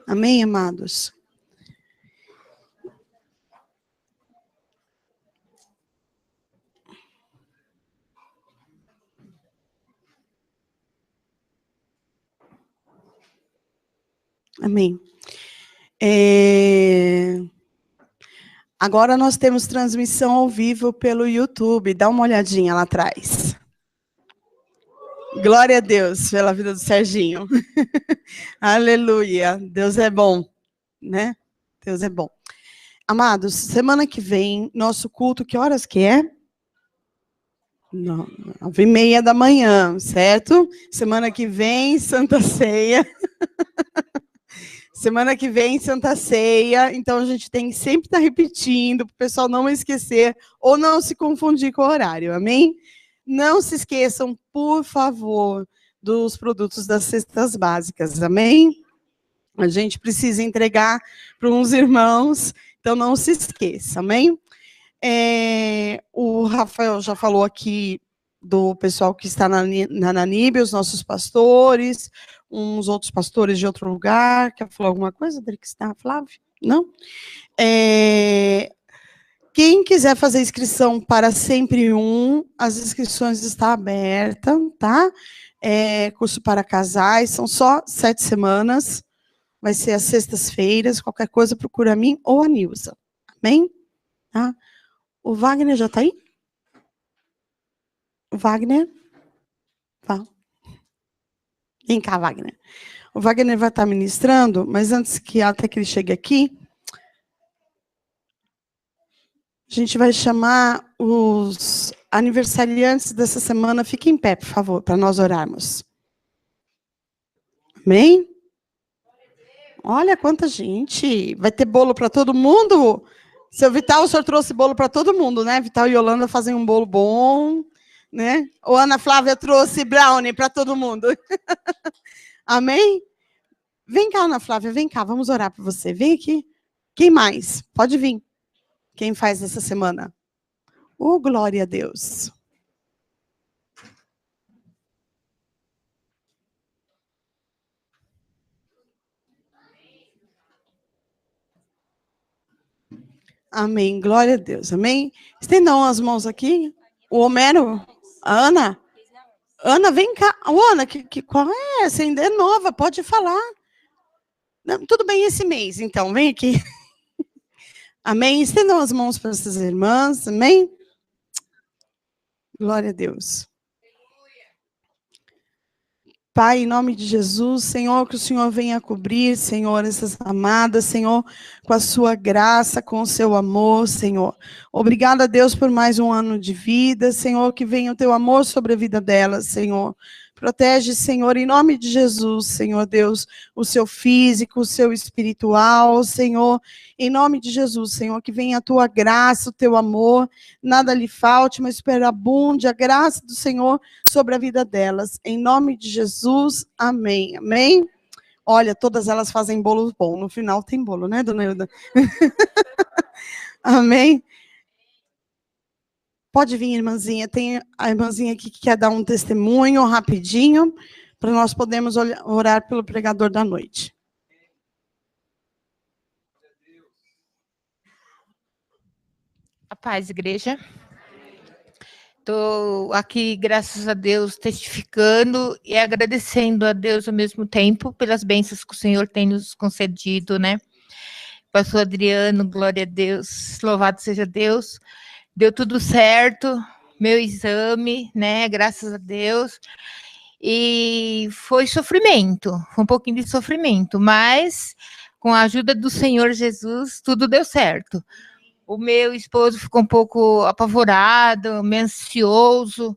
Amém, amados? Amém. Agora nós temos transmissão ao vivo pelo YouTube. Dá uma olhadinha lá atrás. Glória a Deus pela vida do Serginho. Aleluia. Deus é bom, né? Deus é bom. Amados, semana que vem, nosso culto, que horas que é? 9h30 da manhã, certo? Semana que vem, Santa Ceia. Semana que vem, Santa Ceia. Então, a gente tem que sempre estar repetindo, para o pessoal não esquecer ou não se confundir com o horário, amém? Não se esqueçam, por favor, dos produtos das cestas básicas, amém? A gente precisa entregar para uns irmãos, então não se esqueça, amém? O Rafael já falou aqui do pessoal que está na Nanib, os nossos pastores, uns outros pastores de outro lugar. Quer falar alguma coisa, que está, Flávio? Não? Quem quiser fazer inscrição para Sempre Um, as inscrições estão abertas, tá? Curso para casais, são só 7 semanas, vai ser às sextas-feiras, qualquer coisa procura a mim ou a Nilza, amém? Tá? O Wagner já está aí? O Wagner? Tá. Vem cá, Wagner. O Wagner vai estar ministrando, mas antes que até que ele chegue aqui, a gente vai chamar os aniversariantes dessa semana. Fiquem em pé, por favor, para nós orarmos. Amém? Olha quanta gente. Vai ter bolo para todo mundo? Seu Vital, o senhor trouxe bolo para todo mundo, né? Vital e Yolanda fazem um bolo bom, né? Ou Ana Flávia trouxe brownie para todo mundo. Amém? Vem cá, Ana Flávia, vem cá, vamos orar por você. Vem aqui. Quem mais? Pode vir. Quem faz essa semana? Oh, glória a Deus. Amém, glória a Deus, amém? Estendam as mãos aqui. O Homero, a Ana. Ana, vem cá. Ô, Ana, qual é? Você ainda é nova, pode falar. Não, tudo bem esse mês, então, vem aqui. Amém? Estendam as mãos para essas irmãs, amém? Glória a Deus. Pai, em nome de Jesus, Senhor, que o Senhor venha cobrir, Senhor, essas amadas, Senhor, com a sua graça, com o seu amor, Senhor. Obrigada, Deus, por mais um ano de vida, Senhor, que venha o teu amor sobre a vida delas, Senhor. Protege, Senhor, em nome de Jesus, Senhor Deus, o seu físico, o seu espiritual, Senhor, em nome de Jesus, Senhor, que venha a tua graça, o teu amor, nada lhe falte, mas superabunde a graça do Senhor sobre a vida delas, em nome de Jesus, amém, amém? Olha, todas elas fazem bolo bom, no final tem bolo, né, dona Hilda? Amém? Pode vir, irmãzinha. Tem a irmãzinha aqui que quer dar um testemunho rapidinho, para nós podermos orar pelo pregador da noite. A paz, igreja. Estou aqui, graças a Deus, testificando e agradecendo a Deus ao mesmo tempo pelas bênçãos que o Senhor tem nos concedido, né? Pastor Adriano, glória a Deus, louvado seja Deus. Deu tudo certo, meu exame, né? Graças a Deus. E foi sofrimento, foi um pouquinho de sofrimento, mas com a ajuda do Senhor Jesus, tudo deu certo. O meu esposo ficou um pouco apavorado, meio ansioso,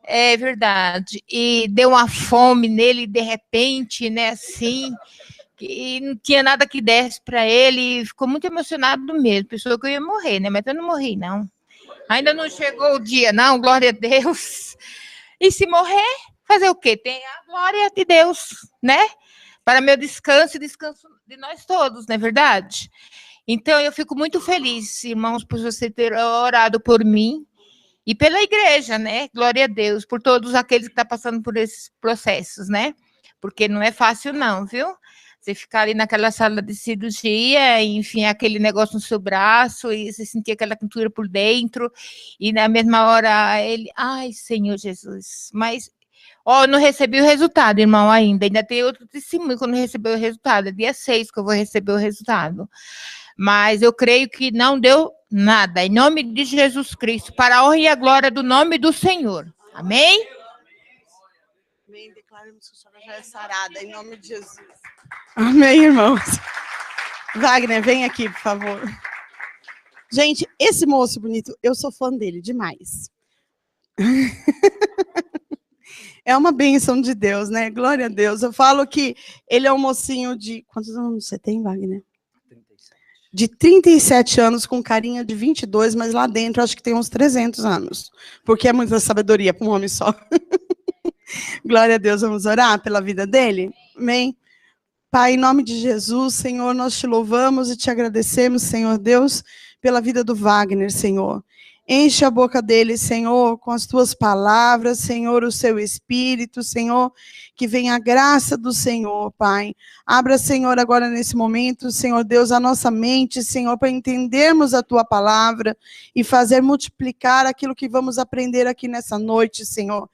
é verdade. E deu uma fome nele de repente, né, assim, e não tinha nada que desse para ele, ficou muito emocionado mesmo, pensou que eu ia morrer, né, mas eu não morri, não. Ainda não chegou o dia, não, glória a Deus. E se morrer, fazer o quê? Tem a glória de Deus, né? Para meu descanso e descanso de nós todos, não é verdade? Então, eu fico muito feliz, irmãos, por você ter orado por mim e pela igreja, né? Glória a Deus, por todos aqueles que estão passando por esses processos, né? porque não é fácil não, viu? Você ficar ali naquela sala de cirurgia, enfim, aquele negócio no seu braço, e você sentir aquela quentura por dentro, e na mesma hora ele, ai, Senhor Jesus, mas, ó, eu não recebi o resultado, irmão, ainda tem outro testemunho que eu não recebi o resultado, é dia 6 que eu vou receber o resultado, mas eu creio que não deu nada, em nome de Jesus Cristo, para a honra e a glória do nome do Senhor, amém? Amém, declaramos que a senhora já é sarada, em nome de Jesus. Amém, irmãos. Wagner, vem aqui, por favor. Gente, esse moço bonito, eu sou fã dele demais. É uma bênção de Deus, né? Glória a Deus. Eu falo que ele é um mocinho de... Quantos anos você tem, Wagner? 37. De 37 anos, com carinha de 22, mas lá dentro acho que tem uns 300 anos. Porque é muita sabedoria para um homem só. Glória a Deus, vamos orar pela vida dele? Amém? Pai, em nome de Jesus, Senhor, nós te louvamos e te agradecemos, Senhor Deus, pela vida do Wagner, Senhor. Enche a boca dele, Senhor, com as tuas palavras, Senhor, o seu espírito, Senhor, que venha a graça do Senhor, Pai. Abra, Senhor, agora nesse momento, Senhor Deus, a nossa mente, Senhor, para entendermos a tua palavra e fazer multiplicar aquilo que vamos aprender aqui nessa noite, Senhor.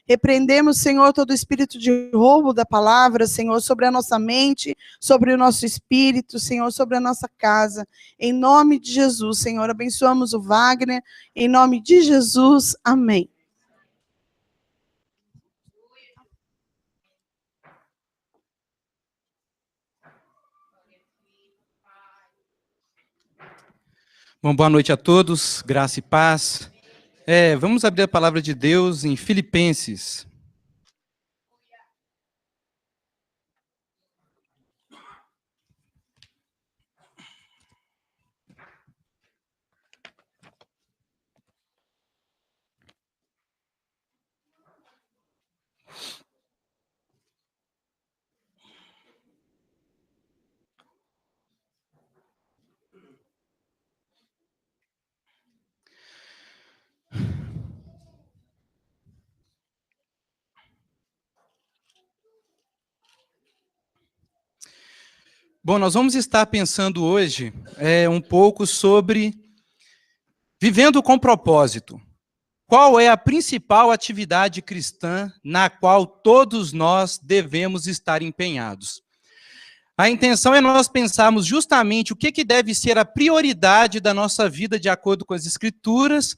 Repreendemos, Senhor, todo espírito de roubo da palavra, Senhor, sobre a nossa mente, sobre o nosso espírito, Senhor, sobre a nossa casa. Em nome de Jesus, Senhor, abençoamos o Wagner. Em nome de Jesus, amém. Bom, boa noite a todos, graça e paz. Vamos abrir a palavra de Deus em Filipenses. Bom, nós vamos estar pensando hoje um pouco sobre vivendo com propósito. Qual é a principal atividade cristã na qual todos nós devemos estar empenhados? A intenção é nós pensarmos justamente o que deve ser a prioridade da nossa vida de acordo com as Escrituras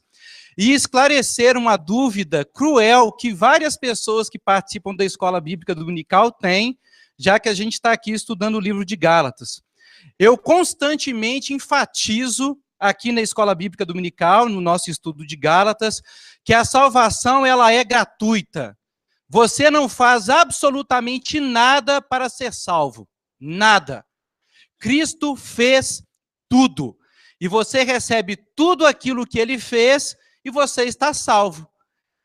e esclarecer uma dúvida cruel que várias pessoas que participam da Escola Bíblica Dominical têm, já que a gente está aqui estudando o livro de Gálatas. Eu constantemente enfatizo aqui na Escola Bíblica Dominical, no nosso estudo de Gálatas, que a salvação ela é gratuita. Você não faz absolutamente nada para ser salvo. Nada. Cristo fez tudo. E você recebe tudo aquilo que ele fez e você está salvo.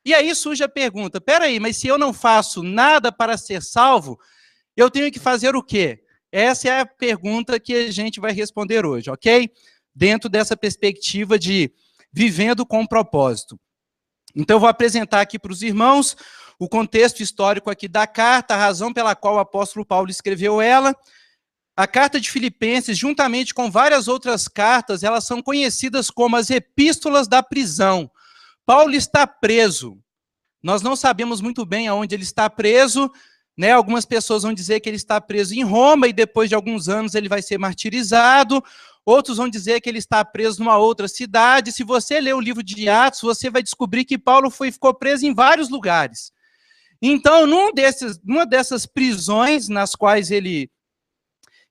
E aí surge a pergunta, peraí, mas se eu não faço nada para ser salvo, eu tenho que fazer o quê? Essa é a pergunta que a gente vai responder hoje, ok? Dentro dessa perspectiva de vivendo com propósito. Então, eu vou apresentar aqui para os irmãos o contexto histórico aqui da carta, a razão pela qual o apóstolo Paulo escreveu ela. A carta de Filipenses, juntamente com várias outras cartas, elas são conhecidas como as epístolas da prisão. Paulo está preso. Nós não sabemos muito bem aonde ele está preso, né? Algumas pessoas vão dizer que ele está preso em Roma e depois de alguns anos ele vai ser martirizado. Outros vão dizer que ele está preso numa outra cidade. Se você ler o livro de Atos, você vai descobrir que Paulo ficou preso em vários lugares. Então, numa dessas prisões nas quais ele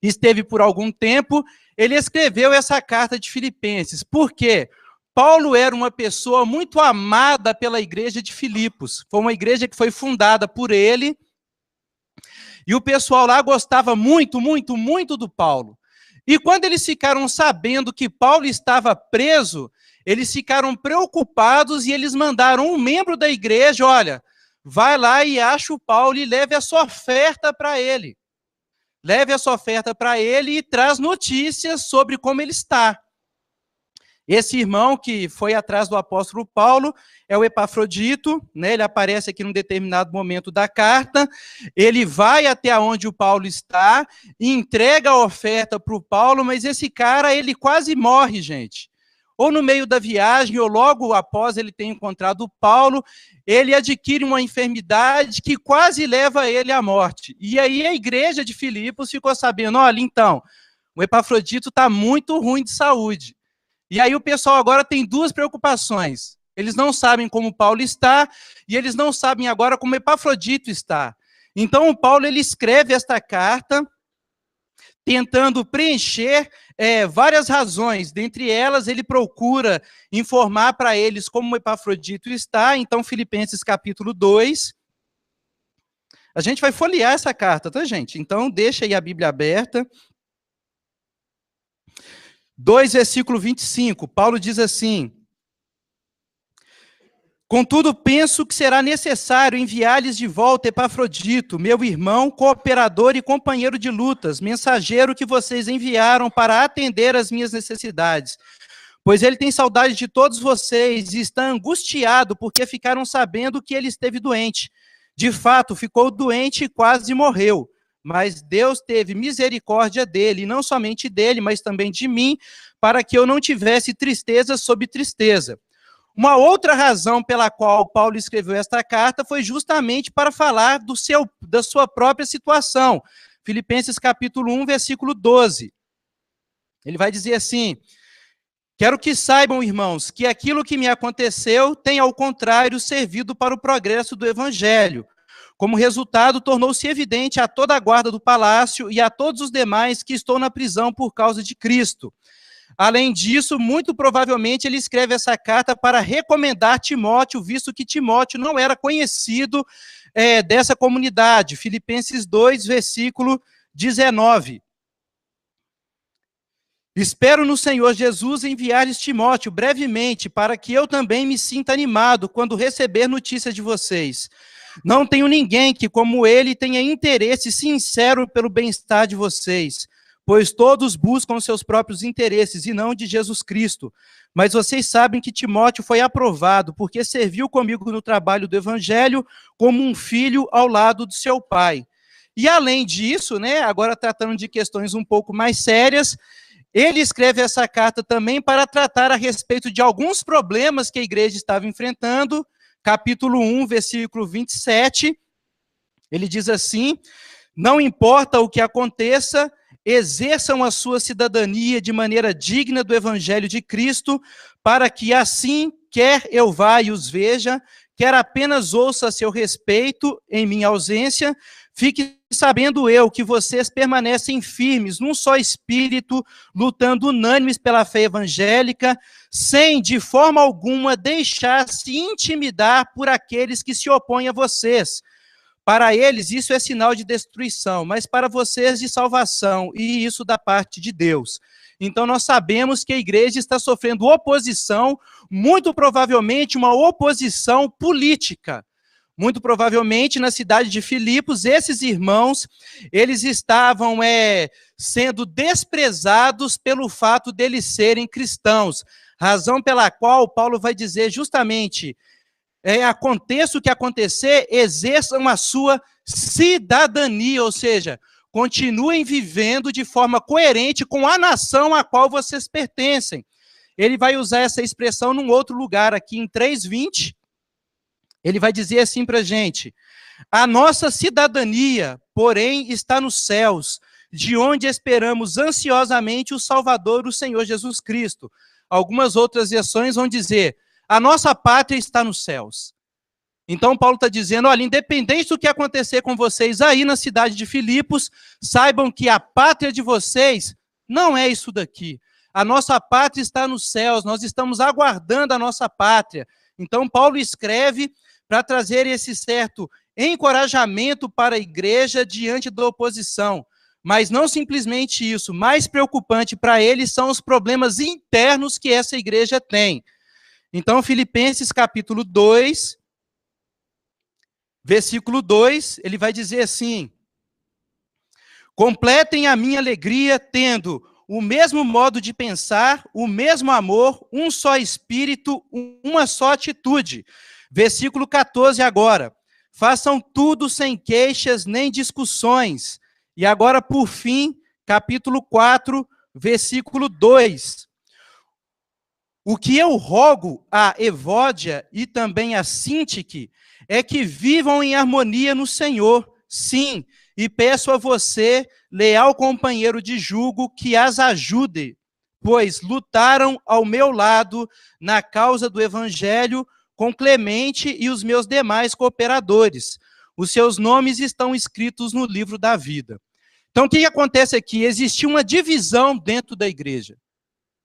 esteve por algum tempo, ele escreveu essa carta de Filipenses. Por quê? Paulo era uma pessoa muito amada pela igreja de Filipos. Foi uma igreja que foi fundada por ele. E o pessoal lá gostava muito, muito, muito do Paulo. E quando eles ficaram sabendo que Paulo estava preso, eles ficaram preocupados e eles mandaram um membro da igreja, olha, vai lá e acha o Paulo e leve a sua oferta para ele. Leve a sua oferta para ele e traz notícias sobre como ele está. Esse irmão que foi atrás do apóstolo Paulo é o Epafrodito, né? Ele aparece aqui num determinado momento da carta, ele vai até onde o Paulo está, entrega a oferta para o Paulo, mas esse cara, ele quase morre, gente. Ou no meio da viagem, ou logo após ele ter encontrado o Paulo, ele adquire uma enfermidade que quase leva ele à morte. E aí a igreja de Filipos ficou sabendo, olha, então, o Epafrodito está muito ruim de saúde. E aí o pessoal agora tem duas preocupações. Eles não sabem como Paulo está, e eles não sabem agora como Epafrodito está. Então o Paulo ele escreve esta carta, tentando preencher várias razões. Dentre elas, ele procura informar para eles como o Epafrodito está. Então, Filipenses capítulo 2. A gente vai folhear essa carta, tá, gente? Então, deixa aí a Bíblia aberta. 2, versículo 25, Paulo diz assim: contudo, penso que será necessário enviar-lhes de volta Epafrodito, meu irmão, cooperador e companheiro de lutas, mensageiro que vocês enviaram para atender às minhas necessidades. Pois ele tem saudade de todos vocês e está angustiado porque ficaram sabendo que ele esteve doente. De fato, ficou doente e quase morreu. Mas Deus teve misericórdia dele, e não somente dele, mas também de mim, para que eu não tivesse tristeza sobre tristeza. Uma outra razão pela qual Paulo escreveu esta carta foi justamente para falar da sua própria situação. Filipenses capítulo 1, versículo 12. Ele vai dizer assim: quero que saibam, irmãos, que aquilo que me aconteceu tem, ao contrário, servido para o progresso do evangelho. Como resultado, tornou-se evidente a toda a guarda do palácio e a todos os demais que estou na prisão por causa de Cristo. Além disso, muito provavelmente ele escreve essa carta para recomendar Timóteo, visto que Timóteo não era conhecido dessa comunidade. Filipenses 2, versículo 19. Espero no Senhor Jesus enviar-lhes Timóteo brevemente, para que eu também me sinta animado quando receber notícias de vocês. Não tenho ninguém que, como ele, tenha interesse sincero pelo bem-estar de vocês, pois todos buscam seus próprios interesses e não de Jesus Cristo. Mas vocês sabem que Timóteo foi aprovado, porque serviu comigo no trabalho do evangelho como um filho ao lado do seu pai. E além disso, né, agora tratando de questões um pouco mais sérias, ele escreve essa carta também para tratar a respeito de alguns problemas que a igreja estava enfrentando. Capítulo 1, versículo 27, ele diz assim: não importa o que aconteça, exerçam a sua cidadania de maneira digna do evangelho de Cristo, para que assim, quer eu vá e os veja, quer apenas ouça a seu respeito em minha ausência, fique sabendo eu que vocês permanecem firmes num só espírito, lutando unânimes pela fé evangélica, sem de forma alguma deixar-se intimidar por aqueles que se opõem a vocês. Para eles isso é sinal de destruição, mas para vocês de salvação, e isso da parte de Deus. Então nós sabemos que a igreja está sofrendo oposição, muito provavelmente uma oposição política. Muito provavelmente na cidade de Filipos, esses irmãos, eles estavam sendo desprezados pelo fato deles serem cristãos, razão pela qual Paulo vai dizer justamente: aconteça o que acontecer, exerçam a sua cidadania, ou seja, continuem vivendo de forma coerente com a nação a qual vocês pertencem. Ele vai usar essa expressão num outro lugar, aqui em 3:20, ele vai dizer assim para a gente: a nossa cidadania, porém, está nos céus, de onde esperamos ansiosamente o Salvador, o Senhor Jesus Cristo. Algumas outras versões vão dizer: a nossa pátria está nos céus. Então Paulo está dizendo: olha, independente do que acontecer com vocês aí na cidade de Filipos, saibam que a pátria de vocês não é isso daqui. A nossa pátria está nos céus, nós estamos aguardando a nossa pátria. Então Paulo escreve para trazer esse certo encorajamento para a igreja diante da oposição. Mas não simplesmente isso, mais preocupante para ele são os problemas internos que essa igreja tem. Então, Filipenses capítulo 2, versículo 2, ele vai dizer assim: completem a minha alegria tendo o mesmo modo de pensar, o mesmo amor, um só espírito, uma só atitude. Versículo 14 agora. Façam tudo sem queixas nem discussões. E agora, por fim, capítulo 4, versículo 2. O que eu rogo a Evódia e também a Síntique é que vivam em harmonia no Senhor. Sim, e peço a você, leal companheiro de jugo, que as ajude, pois lutaram ao meu lado na causa do Evangelho com Clemente e os meus demais cooperadores. Os seus nomes estão escritos no livro da vida. Então, o que acontece aqui? Existia uma divisão dentro da igreja,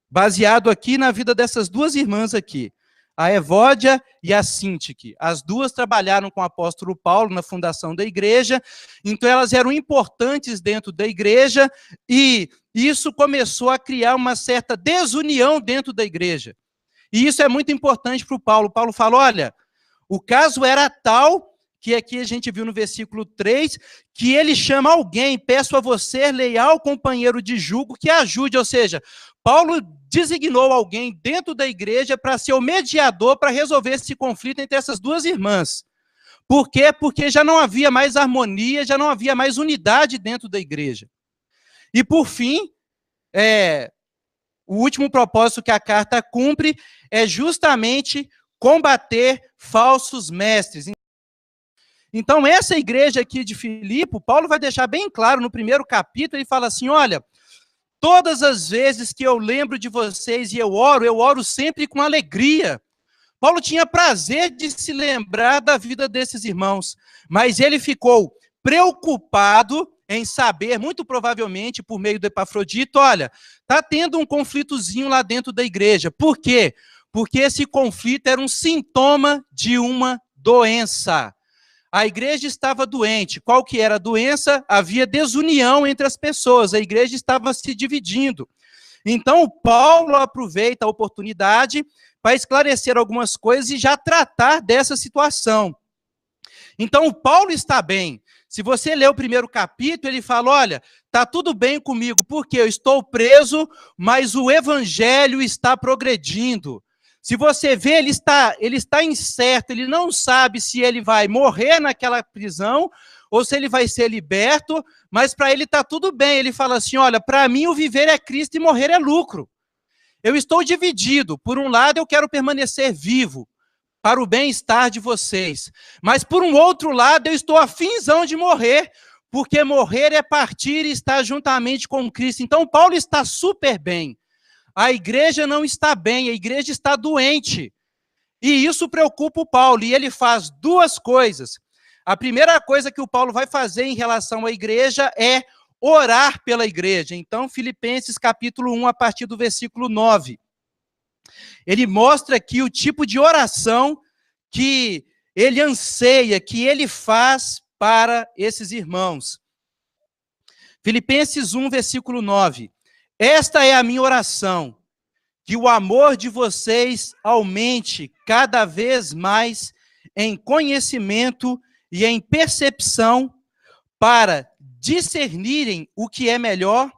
baseado aqui na vida dessas duas irmãs aqui, a Evódia e a Síntique. As duas trabalharam com o apóstolo Paulo na fundação da igreja, então elas eram importantes dentro da igreja, e isso começou a criar uma certa desunião dentro da igreja. E isso é muito importante para o Paulo. Paulo fala, olha, o caso era tal, que aqui a gente viu no versículo 3, que ele chama alguém, peço a você, leal companheiro de jugo, que ajude, ou seja, Paulo designou alguém dentro da igreja para ser o mediador para resolver esse conflito entre essas duas irmãs. Por quê? Porque já não havia mais harmonia, já não havia mais unidade dentro da igreja. E por fim, o último propósito que a carta cumpre é justamente combater falsos mestres. Então, essa igreja aqui de Filipe, Paulo vai deixar bem claro no primeiro capítulo, ele fala assim, olha, todas as vezes que eu lembro de vocês e eu oro sempre com alegria. Paulo tinha prazer de se lembrar da vida desses irmãos, mas ele ficou preocupado em saber, muito provavelmente por meio do Epafrodito, olha, está tendo um conflitozinho lá dentro da igreja. Por quê? Porque esse conflito era um sintoma de uma doença. A igreja estava doente. Qual que era a doença? Havia desunião entre as pessoas. A igreja estava se dividindo. Então, Paulo aproveita a oportunidade para esclarecer algumas coisas e já tratar dessa situação. Então, o Paulo está bem. Se você ler o primeiro capítulo, ele fala, olha, está tudo bem comigo, porque eu estou preso, mas o evangelho está progredindo. Se você vê, ele está incerto, ele não sabe se ele vai morrer naquela prisão ou se ele vai ser liberto, mas para ele está tudo bem. Ele fala assim, olha, para mim o viver é Cristo e morrer é lucro. Eu estou dividido. Por um lado, eu quero permanecer vivo para o bem-estar de vocês. Mas por um outro lado, eu estou afinzão de morrer, porque morrer é partir e estar juntamente com Cristo. Então, Paulo está super bem. A igreja não está bem, a igreja está doente. E isso preocupa o Paulo, e ele faz duas coisas. A primeira coisa que o Paulo vai fazer em relação à igreja é orar pela igreja. Então, Filipenses capítulo 1, a partir do versículo 9. Ele mostra aqui o tipo de oração que ele anseia, que ele faz para esses irmãos. Filipenses 1, versículo 9. Esta é a minha oração, que o amor de vocês aumente cada vez mais em conhecimento e em percepção para discernirem o que é melhor,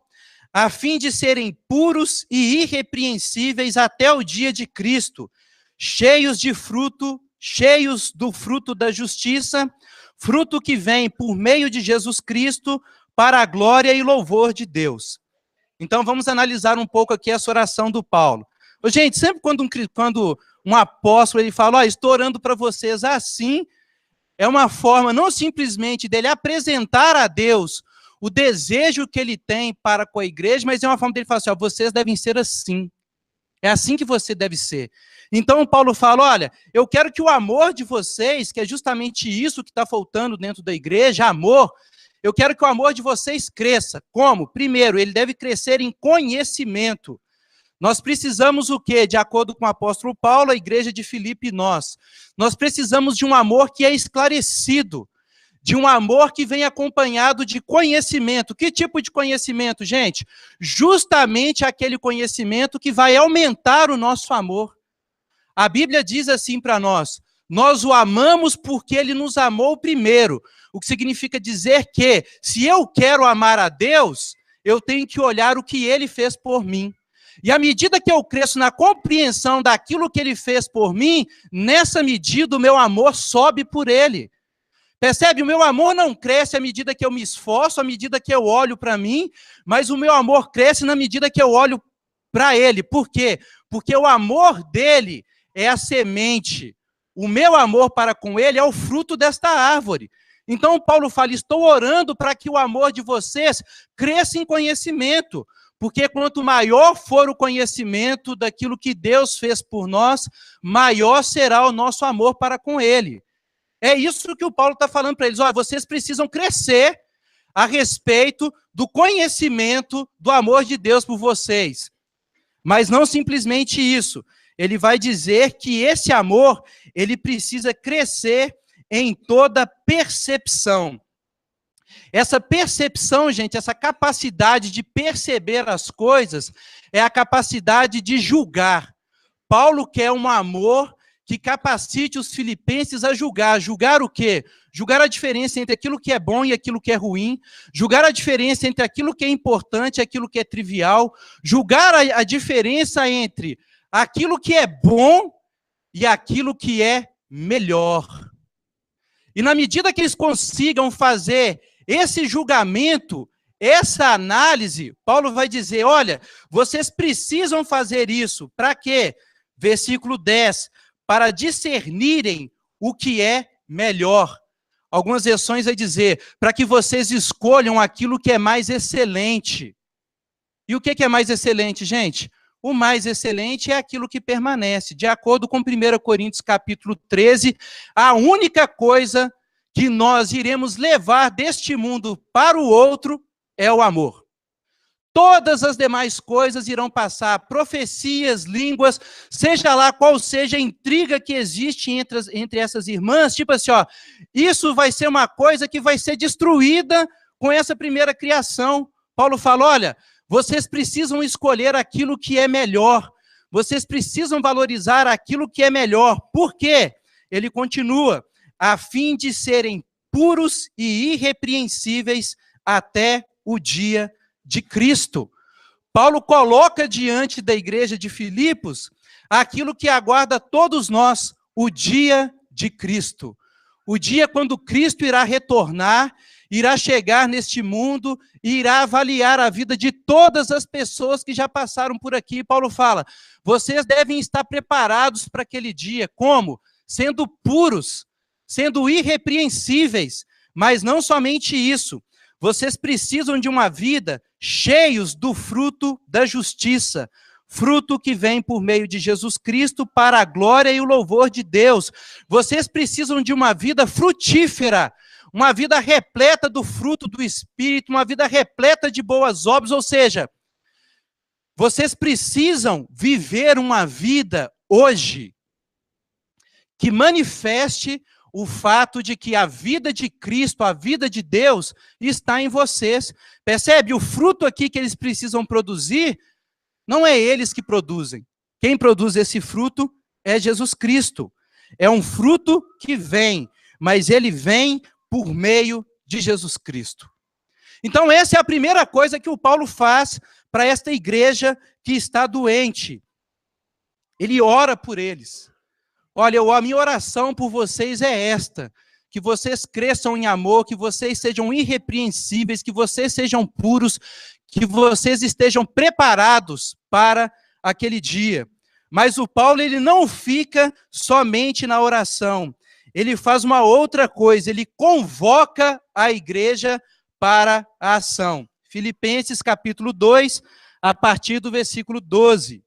a fim de serem puros e irrepreensíveis até o dia de Cristo, cheios do fruto da justiça, fruto que vem por meio de Jesus Cristo para a glória e louvor de Deus. Então, vamos analisar um pouco aqui essa oração do Paulo. Gente, sempre quando um apóstolo ele fala, estou orando para vocês assim, é uma forma não simplesmente dele apresentar a Deus o desejo que ele tem para com a igreja, mas é uma forma dele falar assim, vocês devem ser assim. É assim que você deve ser. Então, Paulo fala, olha, eu quero que o amor de vocês, que é justamente isso que está faltando dentro da igreja, amor, eu quero que o amor de vocês cresça. Como? Primeiro, ele deve crescer em conhecimento. Nós precisamos o quê? De acordo com o apóstolo Paulo, a igreja de Filipe e nós precisamos de um amor que é esclarecido, de um amor que vem acompanhado de conhecimento. Que tipo de conhecimento, gente? Justamente aquele conhecimento que vai aumentar o nosso amor. A Bíblia diz assim para nós o amamos porque ele nos amou primeiro. O que significa dizer que, se eu quero amar a Deus, eu tenho que olhar o que ele fez por mim. E à medida que eu cresço na compreensão daquilo que ele fez por mim, nessa medida o meu amor sobe por ele. Percebe? O meu amor não cresce à medida que eu me esforço, à medida que eu olho para mim, mas o meu amor cresce na medida que eu olho para ele. Por quê? Porque o amor dele é a semente. O meu amor para com ele é o fruto desta árvore. Então Paulo fala, estou orando para que o amor de vocês cresça em conhecimento. Porque quanto maior for o conhecimento daquilo que Deus fez por nós, maior será o nosso amor para com ele. É isso que o Paulo está falando para eles. Olha, vocês precisam crescer a respeito do conhecimento do amor de Deus por vocês. Mas não simplesmente isso. Ele vai dizer que esse amor, ele precisa crescer em toda percepção. Essa percepção, gente, essa capacidade de perceber as coisas, é a capacidade de julgar. Paulo quer um amor que capacite os filipenses a julgar. Julgar o quê? Julgar a diferença entre aquilo que é bom e aquilo que é ruim. Julgar a diferença entre aquilo que é importante e aquilo que é trivial. Julgar a diferença entre aquilo que é bom e aquilo que é melhor. E na medida que eles consigam fazer esse julgamento, essa análise, Paulo vai dizer, olha, vocês precisam fazer isso. Para quê? Versículo 10, para discernirem o que é melhor. Algumas versões vai dizer, para que vocês escolham aquilo que é mais excelente. E o que é mais excelente, gente? O mais excelente é aquilo que permanece. De acordo com 1 Coríntios capítulo 13, a única coisa que nós iremos levar deste mundo para o outro é o amor. Todas as demais coisas irão passar, profecias, línguas, seja lá qual seja a intriga que existe entre essas irmãs, tipo assim, ó, isso vai ser uma coisa que vai ser destruída com essa primeira criação. Paulo fala, olha, vocês precisam escolher aquilo que é melhor, vocês precisam valorizar aquilo que é melhor. Por quê? Ele continua, a fim de serem puros e irrepreensíveis até o dia de Cristo. Paulo coloca diante da igreja de Filipos aquilo que aguarda todos nós, o dia de Cristo. O dia quando Cristo irá retornar, irá chegar neste mundo e irá avaliar a vida de todas as pessoas que já passaram por aqui. Paulo fala, vocês devem estar preparados para aquele dia. Como? Sendo puros, sendo irrepreensíveis, mas não somente isso, vocês precisam de uma vida cheios do fruto da justiça, fruto que vem por meio de Jesus Cristo para a glória e o louvor de Deus. Vocês precisam de uma vida frutífera, uma vida repleta do fruto do Espírito, uma vida repleta de boas obras, ou seja, vocês precisam viver uma vida hoje que manifeste o fato de que a vida de Cristo, a vida de Deus, está em vocês. Percebe? O fruto aqui que eles precisam produzir, não é eles que produzem. Quem produz esse fruto é Jesus Cristo. É um fruto que vem, mas ele vem por meio de Jesus Cristo. Então essa é a primeira coisa que o Paulo faz para esta igreja que está doente. Ele ora por eles. Olha, a minha oração por vocês é esta, que vocês cresçam em amor, que vocês sejam irrepreensíveis, que vocês sejam puros, que vocês estejam preparados para aquele dia. Mas o Paulo, ele não fica somente na oração, ele faz uma outra coisa, ele convoca a igreja para a ação. Filipenses capítulo 2, a partir do versículo 12.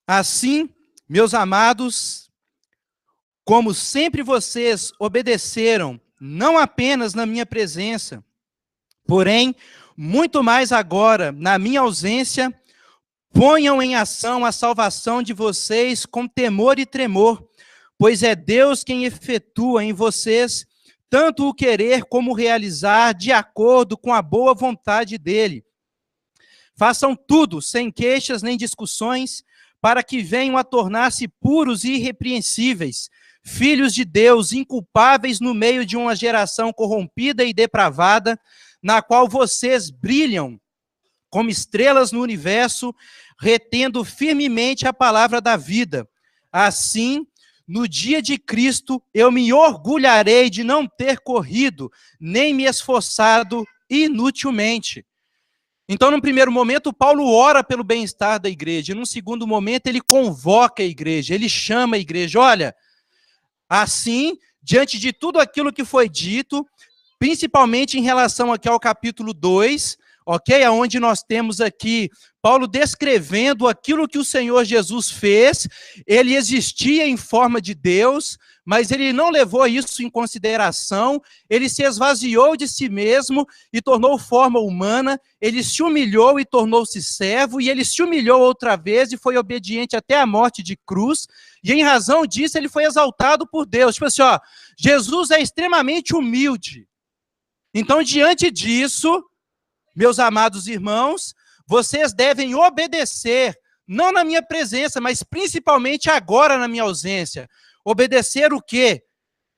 Assim, meus amados, como sempre vocês obedeceram, não apenas na minha presença, porém, muito mais agora, na minha ausência, ponham em ação a salvação de vocês com temor e tremor, pois é Deus quem efetua em vocês tanto o querer como o realizar de acordo com a boa vontade dele. Façam tudo sem queixas nem discussões, para que venham a tornar-se puros e irrepreensíveis, filhos de Deus, inculpáveis no meio de uma geração corrompida e depravada, na qual vocês brilham como estrelas no universo, retendo firmemente a palavra da vida. Assim, no dia de Cristo, eu me orgulharei de não ter corrido, nem me esforçado inutilmente. Então, num primeiro momento, Paulo ora pelo bem-estar da igreja. Num segundo momento, ele convoca a igreja, ele chama a igreja. Olha, assim, diante de tudo aquilo que foi dito, principalmente em relação aqui ao capítulo 2, ok? Onde nós temos aqui Paulo descrevendo aquilo que o Senhor Jesus fez. Ele existia em forma de Deus, mas ele não levou isso em consideração, ele se esvaziou de si mesmo e tornou forma humana, ele se humilhou e tornou-se servo, e ele se humilhou outra vez e foi obediente até a morte de cruz, e em razão disso ele foi exaltado por Deus. Tipo assim, ó, Jesus é extremamente humilde. Então, diante disso, meus amados irmãos, vocês devem obedecer, não na minha presença, mas principalmente agora na minha ausência. Obedecer o quê?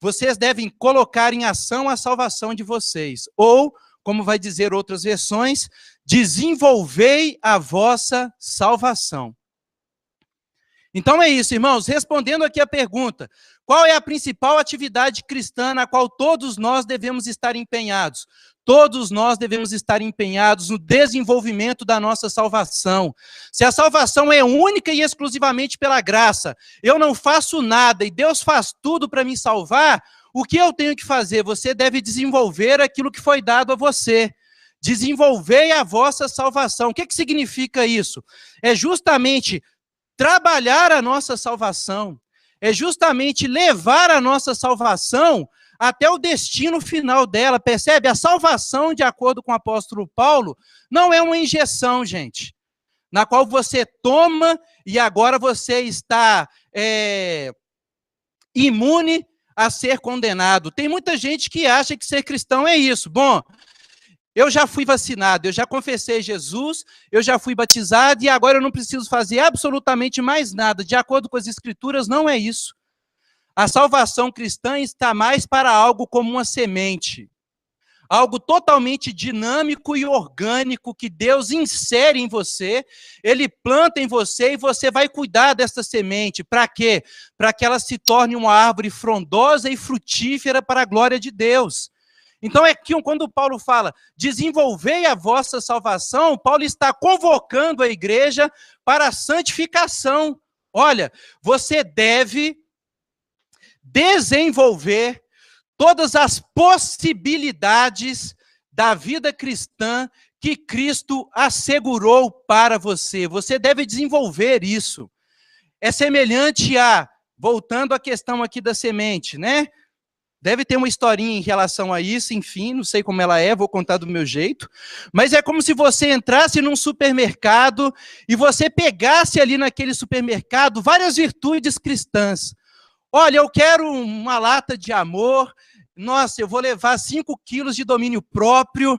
Vocês devem colocar em ação a salvação de vocês. Ou, como vai dizer outras versões, desenvolvei a vossa salvação. Então é isso, irmãos. Respondendo aqui a pergunta, qual é a principal atividade cristã na qual todos nós devemos estar empenhados? Todos nós devemos estar empenhados no desenvolvimento da nossa salvação. Se a salvação é única e exclusivamente pela graça, eu não faço nada e Deus faz tudo para me salvar, o que eu tenho que fazer? Você deve desenvolver aquilo que foi dado a você. Desenvolvei a vossa salvação. O que significa isso? É justamente trabalhar a nossa salvação. É justamente levar a nossa salvação até o destino final dela, percebe? A salvação, de acordo com o apóstolo Paulo, não é uma injeção, gente, na qual você toma e agora você está imune a ser condenado. Tem muita gente que acha que ser cristão é isso. Bom, eu já fui vacinado, eu já confessei Jesus, eu já fui batizado e agora eu não preciso fazer absolutamente mais nada. De acordo com as Escrituras, não é isso. A salvação cristã está mais para algo como uma semente. Algo totalmente dinâmico e orgânico que Deus insere em você, Ele planta em você e você vai cuidar dessa semente. Para quê? Para que ela se torne uma árvore frondosa e frutífera para a glória de Deus. Então é que quando Paulo fala, desenvolvei a vossa salvação, Paulo está convocando a igreja para a santificação. Olha, você deve desenvolver todas as possibilidades da vida cristã que Cristo assegurou para você. Você deve desenvolver isso. É semelhante a, voltando à questão aqui da semente, né? Deve ter uma historinha em relação a isso, enfim, não sei como ela é, vou contar do meu jeito. Mas é como se você entrasse num supermercado e você pegasse ali naquele supermercado várias virtudes cristãs. Olha, eu quero uma lata de amor, nossa, eu vou levar 5 quilos de domínio próprio,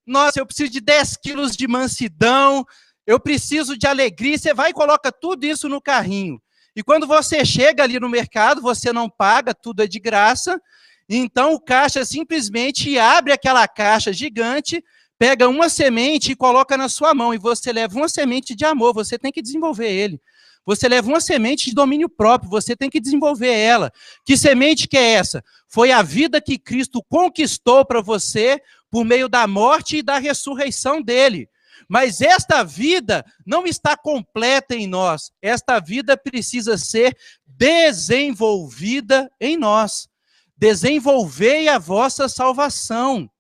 nossa, eu preciso de 10 quilos de mansidão, eu preciso de alegria, você vai e coloca tudo isso no carrinho. E quando você chega ali no mercado, você não paga, tudo é de graça, então o caixa simplesmente abre aquela caixa gigante, pega uma semente e coloca na sua mão, e você leva uma semente de amor, você tem que desenvolver ele. Você leva uma semente de domínio próprio, você tem que desenvolver ela. Que semente que é essa? Foi a vida que Cristo conquistou para você por meio da morte e da ressurreição dele. Mas esta vida não está completa em nós. Esta vida precisa ser desenvolvida em nós. Desenvolvei a vossa salvação.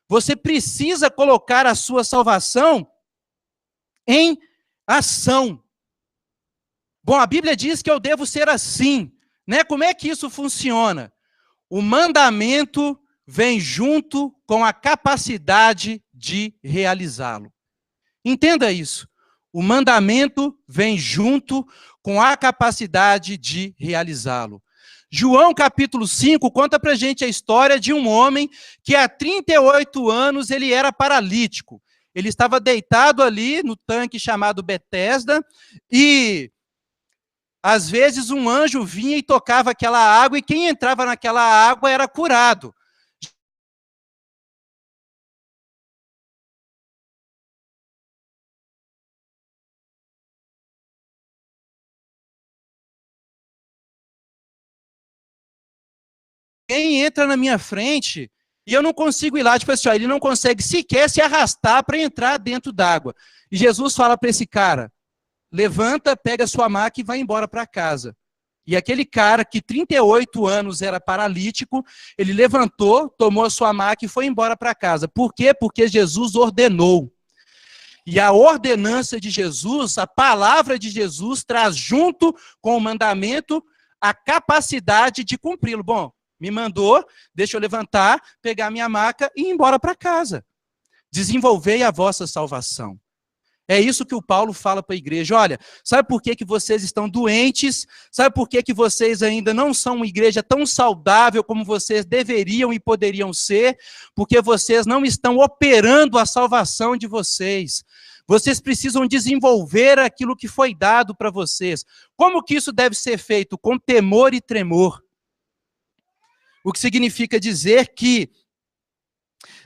Você precisa colocar a sua salvação em ação. Bom, a Bíblia diz que eu devo ser assim, né? Como é que isso funciona? O mandamento vem junto com a capacidade de realizá-lo. Entenda isso. O mandamento vem junto com a capacidade de realizá-lo. João capítulo 5 conta pra gente a história de um homem que há 38 anos ele era paralítico. Ele estava deitado ali no tanque chamado Betesda, e às vezes um anjo vinha e tocava aquela água, e quem entrava naquela água era curado. Quem entra na minha frente e eu não consigo ir lá, tipo assim, ó, ele não consegue sequer se arrastar para entrar dentro d'água. E Jesus fala para esse cara: levanta, pega sua maca e vai embora para casa. E aquele cara que 38 anos era paralítico, ele levantou, tomou a sua maca e foi embora para casa. Por quê? Porque Jesus ordenou. E a ordenança de Jesus, a palavra de Jesus, traz junto com o mandamento a capacidade de cumpri-lo. Bom, me mandou, deixa eu levantar, pegar minha maca e ir embora para casa. Desenvolvei a vossa salvação. É isso que o Paulo fala para a igreja. Olha, sabe por que vocês estão doentes? Sabe por que vocês ainda não são uma igreja tão saudável como vocês deveriam e poderiam ser? Porque vocês não estão operando a salvação de vocês. Vocês precisam desenvolver aquilo que foi dado para vocês. Como que isso deve ser feito? Com temor e tremor. O que significa dizer que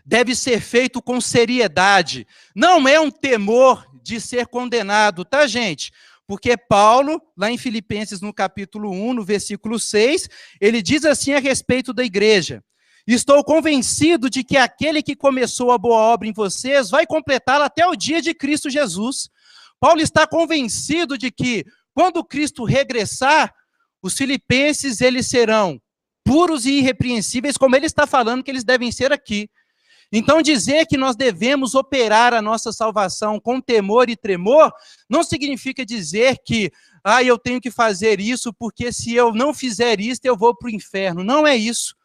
deve ser feito com seriedade. Não é um temor de ser condenado, tá, gente? Porque Paulo, lá em Filipenses, no capítulo 1, no versículo 6, ele diz assim a respeito da igreja: estou convencido de que aquele que começou a boa obra em vocês vai completá-la até o dia de Cristo Jesus. Paulo está convencido de que, quando Cristo regressar, os filipenses, eles serão puros e irrepreensíveis, como ele está falando que eles devem ser aqui. Então, dizer que nós devemos operar a nossa salvação com temor e tremor, não significa dizer que, eu tenho que fazer isso, porque se eu não fizer isso, eu vou para o inferno. Não é isso.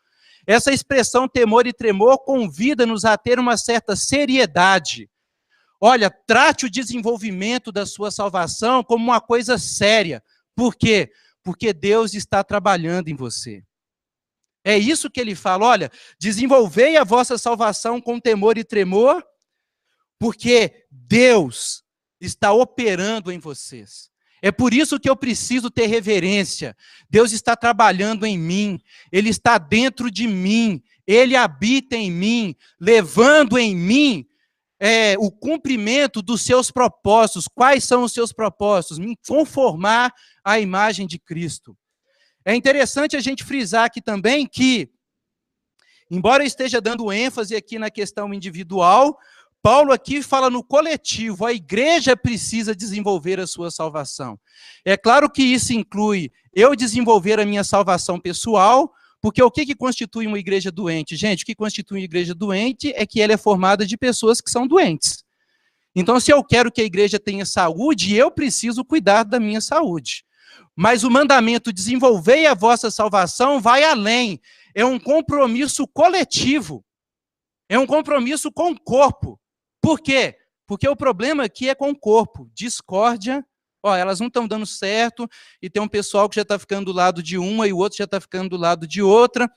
Essa expressão temor e tremor convida-nos a ter uma certa seriedade. Olha, trate o desenvolvimento da sua salvação como uma coisa séria. Por quê? Porque Deus está trabalhando em você. É isso que ele fala: olha, desenvolvei a vossa salvação com temor e tremor, porque Deus está operando em vocês. É por isso que eu preciso ter reverência. Deus está trabalhando em mim, Ele está dentro de mim, Ele habita em mim, levando em mim o cumprimento dos seus propósitos. Quais são os seus propósitos? Me conformar à imagem de Cristo. É interessante a gente frisar aqui também que, embora eu esteja dando ênfase aqui na questão individual, Paulo aqui fala no coletivo. A igreja precisa desenvolver a sua salvação. É claro que isso inclui eu desenvolver a minha salvação pessoal, porque o que constitui uma igreja doente? Gente, o que constitui uma igreja doente é que ela é formada de pessoas que são doentes. Então, se eu quero que a igreja tenha saúde, eu preciso cuidar da minha saúde. Mas o mandamento desenvolvei a vossa salvação vai além. É um compromisso coletivo. É um compromisso com o corpo. Por quê? Porque o problema aqui é com o corpo. Discórdia. Elas não estão dando certo, e tem um pessoal que já está ficando do lado de uma e o outro já está ficando do lado de outra.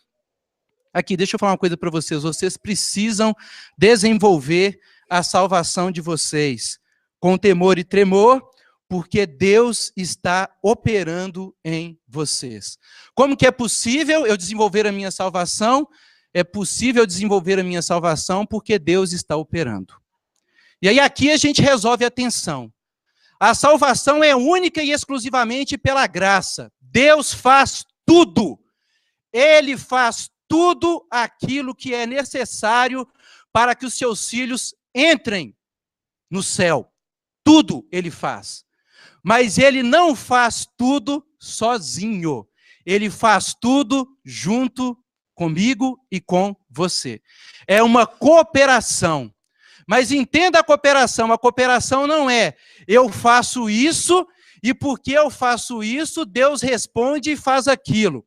Aqui, deixa eu falar uma coisa para vocês. Vocês precisam desenvolver a salvação de vocês com temor e tremor, porque Deus está operando em vocês. Como que é possível eu desenvolver a minha salvação? É possível desenvolver a minha salvação porque Deus está operando. E aí aqui a gente resolve a tensão. A salvação é única e exclusivamente pela graça. Deus faz tudo. Ele faz tudo aquilo que é necessário para que os seus filhos entrem no céu. Tudo ele faz. Mas ele não faz tudo sozinho. Ele faz tudo junto comigo e com você. É uma cooperação. Mas entenda a cooperação. A cooperação não é eu faço isso e porque eu faço isso, Deus responde e faz aquilo.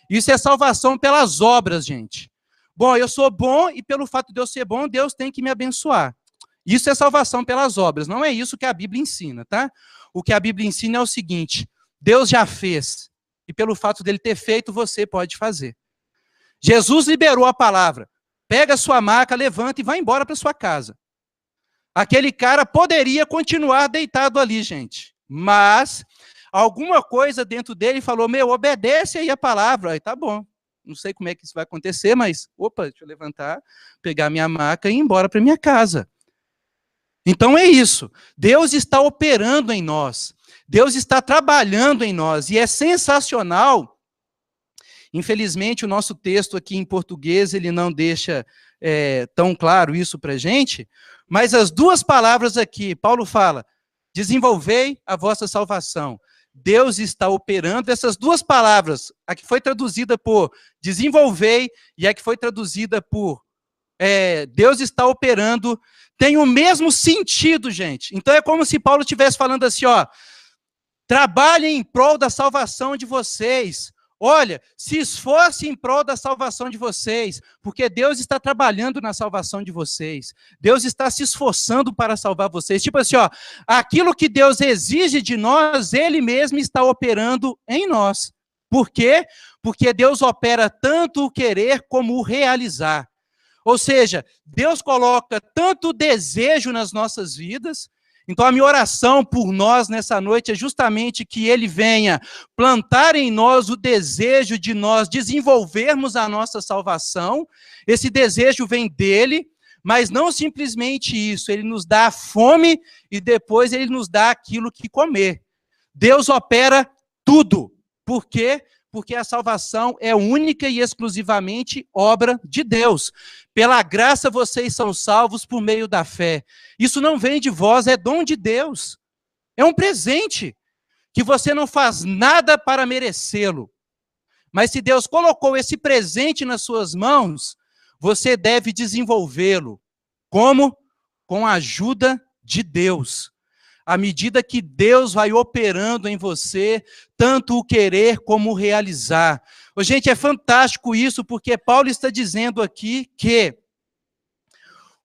Isso é salvação pelas obras, gente. Bom, eu sou bom e pelo fato de eu ser bom, Deus tem que me abençoar. Isso é salvação pelas obras. Não é isso que a Bíblia ensina, tá? O que a Bíblia ensina é o seguinte: Deus já fez, e pelo fato dele ter feito, você pode fazer. Jesus liberou a palavra. Pega a sua maca, levanta e vai embora para sua casa. Aquele cara poderia continuar deitado ali, gente. Mas alguma coisa dentro dele falou, obedece aí a palavra. Aí tá bom. Não sei como é que isso vai acontecer, mas, deixa eu levantar, pegar minha maca e ir embora para minha casa. Então é isso. Deus está operando em nós. Deus está trabalhando em nós. E é sensacional. Infelizmente, o nosso texto aqui em português, ele não deixa tão claro isso para a gente, mas as duas palavras aqui, Paulo fala, desenvolvei a vossa salvação. Deus está operando essas duas palavras, a que foi traduzida por desenvolvei e a que foi traduzida por Deus está operando, tem o mesmo sentido, gente. Então é como se Paulo estivesse falando assim, trabalhem em prol da salvação de vocês. Olha, se esforce em prol da salvação de vocês, porque Deus está trabalhando na salvação de vocês. Deus está se esforçando para salvar vocês. Tipo assim, aquilo que Deus exige de nós, Ele mesmo está operando em nós. Por quê? Porque Deus opera tanto o querer como o realizar. Ou seja, Deus coloca tanto desejo nas nossas vidas. Então, a minha oração por nós nessa noite é justamente que Ele venha plantar em nós o desejo de nós desenvolvermos a nossa salvação. Esse desejo vem dEle, mas não simplesmente isso. Ele nos dá a fome e depois Ele nos dá aquilo que comer. Deus opera tudo. Por quê? Porque a salvação é única e exclusivamente obra de Deus. Pela graça vocês são salvos por meio da fé. Isso não vem de vós, é dom de Deus. É um presente que você não faz nada para merecê-lo. Mas se Deus colocou esse presente nas suas mãos, você deve desenvolvê-lo. Como? Com a ajuda de Deus. À medida que Deus vai operando em você, tanto o querer como o realizar. Gente, é fantástico isso, porque Paulo está dizendo aqui que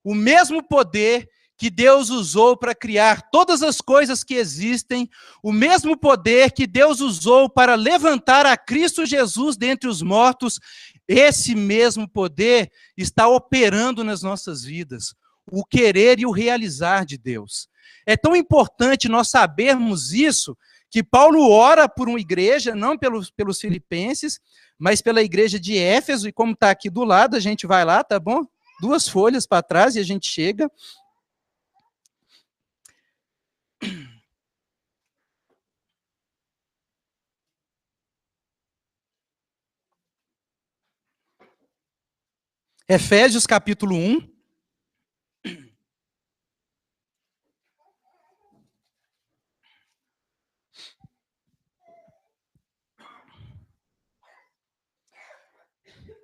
o mesmo poder que Deus usou para criar todas as coisas que existem, o mesmo poder que Deus usou para levantar a Cristo Jesus dentre os mortos, esse mesmo poder está operando nas nossas vidas. O querer e o realizar de Deus. É tão importante nós sabermos isso, que Paulo ora por uma igreja, não pelos filipenses, mas pela igreja de Éfeso, e como está aqui do lado, a gente vai lá, tá bom? 2 folhas para trás e a gente chega. Efésios capítulo 1.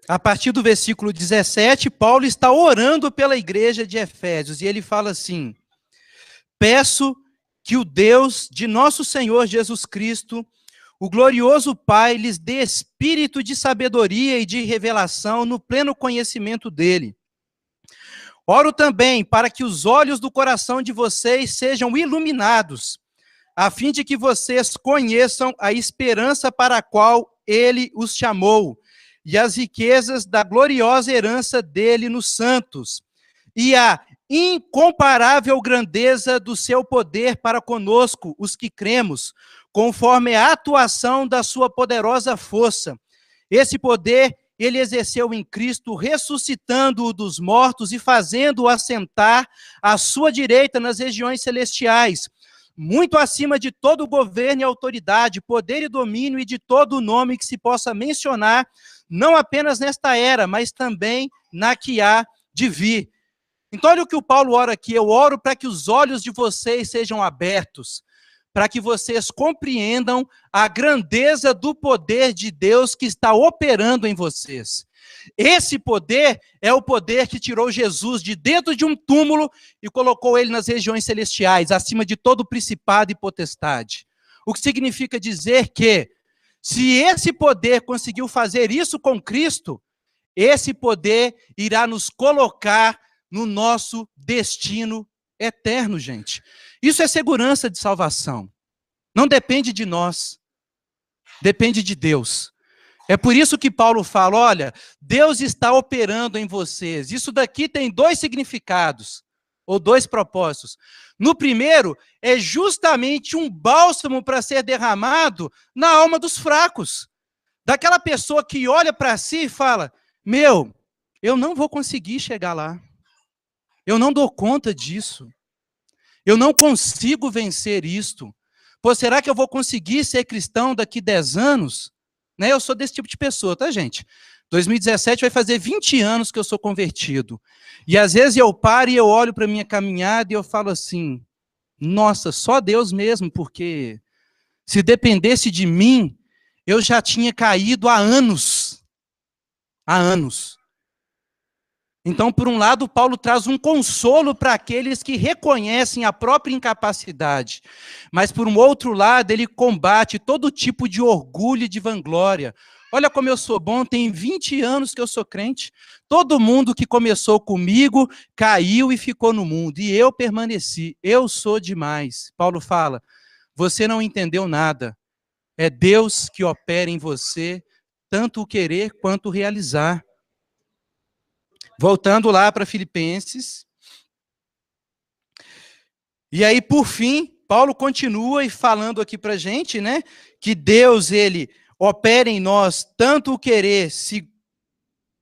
A partir do versículo 17, Paulo está orando pela igreja de Efésios, e ele fala assim: peço que o Deus de nosso Senhor Jesus Cristo, o glorioso Pai, lhes dê espírito de sabedoria e de revelação no pleno conhecimento dele. Oro também para que os olhos do coração de vocês sejam iluminados, a fim de que vocês conheçam a esperança para a qual ele os chamou, e as riquezas da gloriosa herança dele nos santos, e a incomparável grandeza do seu poder para conosco, os que cremos, conforme a atuação da sua poderosa força. Esse poder ele exerceu em Cristo, ressuscitando-o dos mortos e fazendo-o assentar à sua direita nas regiões celestiais, muito acima de todo governo e autoridade, poder e domínio e de todo o nome que se possa mencionar, não apenas nesta era, mas também na que há de vir. Então, olha o que o Paulo ora aqui. Eu oro para que os olhos de vocês sejam abertos, para que vocês compreendam a grandeza do poder de Deus que está operando em vocês. Esse poder é o poder que tirou Jesus de dentro de um túmulo e colocou ele nas regiões celestiais, acima de todo principado e potestade. O que significa dizer que, se esse poder conseguiu fazer isso com Cristo, esse poder irá nos colocar no nosso destino eterno, gente. Isso é segurança de salvação. Não depende de nós, depende de Deus. É por isso que Paulo fala, olha, Deus está operando em vocês. Isso daqui tem 2 significados. ou dois propósitos. No primeiro, é justamente um bálsamo para ser derramado na alma dos fracos. Daquela pessoa que olha para si e fala, eu não vou conseguir chegar lá. Eu não dou conta disso. Eu não consigo vencer isto. Pô, será que eu vou conseguir ser cristão daqui 10 anos? Né? Eu sou desse tipo de pessoa, tá, gente? 2017 vai fazer 20 anos que eu sou convertido. E às vezes eu paro e eu olho para a minha caminhada e eu falo assim, nossa, só Deus mesmo, porque se dependesse de mim, eu já tinha caído há anos. Há anos. Então, por um lado, Paulo traz um consolo para aqueles que reconhecem a própria incapacidade. Mas, por um outro lado, ele combate todo tipo de orgulho e de vanglória. Olha como eu sou bom, tem 20 anos que eu sou crente. Todo mundo que começou comigo caiu e ficou no mundo. E eu permaneci. Eu sou demais. Paulo fala, você não entendeu nada. É Deus que opera em você, tanto o querer quanto o realizar. Voltando lá para Filipenses. E aí, por fim, Paulo continua e falando aqui para a gente, né, que Deus, ele opera em nós tanto o querer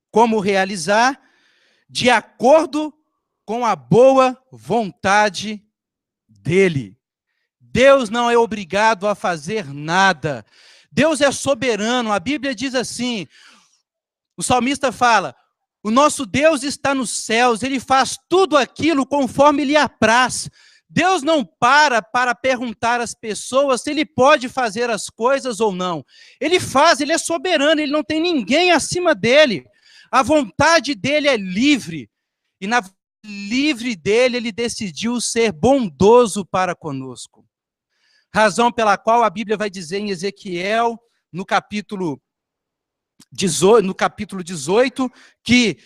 como o realizar, de acordo com a boa vontade dele. Deus não é obrigado a fazer nada. Deus é soberano. A Bíblia diz assim, o salmista fala, o nosso Deus está nos céus, ele faz tudo aquilo conforme lhe apraz. Deus não para perguntar às pessoas se ele pode fazer as coisas ou não. Ele faz, ele é soberano, ele não tem ninguém acima dele. A vontade dele é livre. E na livre dele, ele decidiu ser bondoso para conosco. Razão pela qual a Bíblia vai dizer em Ezequiel, no capítulo 18, que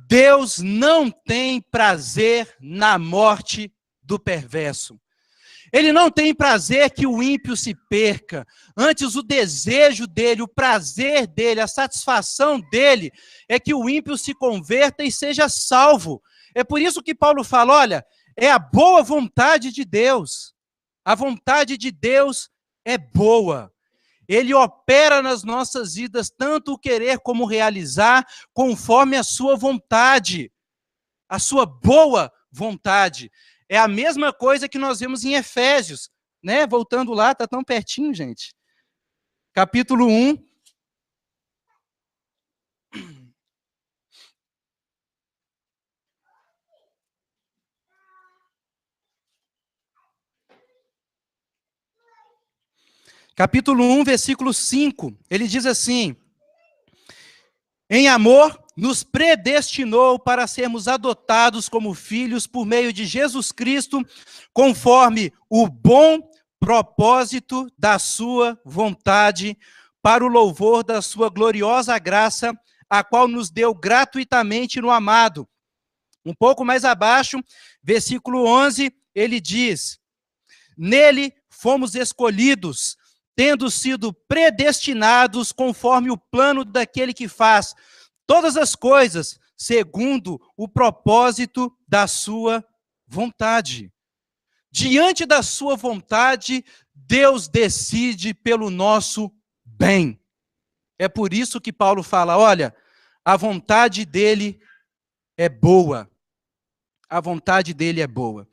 Deus não tem prazer na morte do perverso. Ele não tem prazer que o ímpio se perca. Antes, o desejo dele, o prazer dele, a satisfação dele é que o ímpio se converta e seja salvo. É por isso que Paulo fala, olha, é a boa vontade de Deus. A vontade de Deus é boa. Ele opera nas nossas vidas tanto o querer como o realizar, conforme a sua vontade, a sua boa vontade. É a mesma coisa que nós vemos em Efésios, né? Voltando lá, está tão pertinho, gente. Capítulo 1. Capítulo 1, versículo 5, ele diz assim, em amor, nos predestinou para sermos adotados como filhos por meio de Jesus Cristo, conforme o bom propósito da sua vontade, para o louvor da sua gloriosa graça, a qual nos deu gratuitamente no amado. Um pouco mais abaixo, versículo 11, ele diz, nele fomos escolhidos, tendo sido predestinados conforme o plano daquele que faz todas as coisas segundo o propósito da sua vontade. Diante da sua vontade, Deus decide pelo nosso bem. É por isso que Paulo fala, olha, a vontade dele é boa. A vontade dele é boa.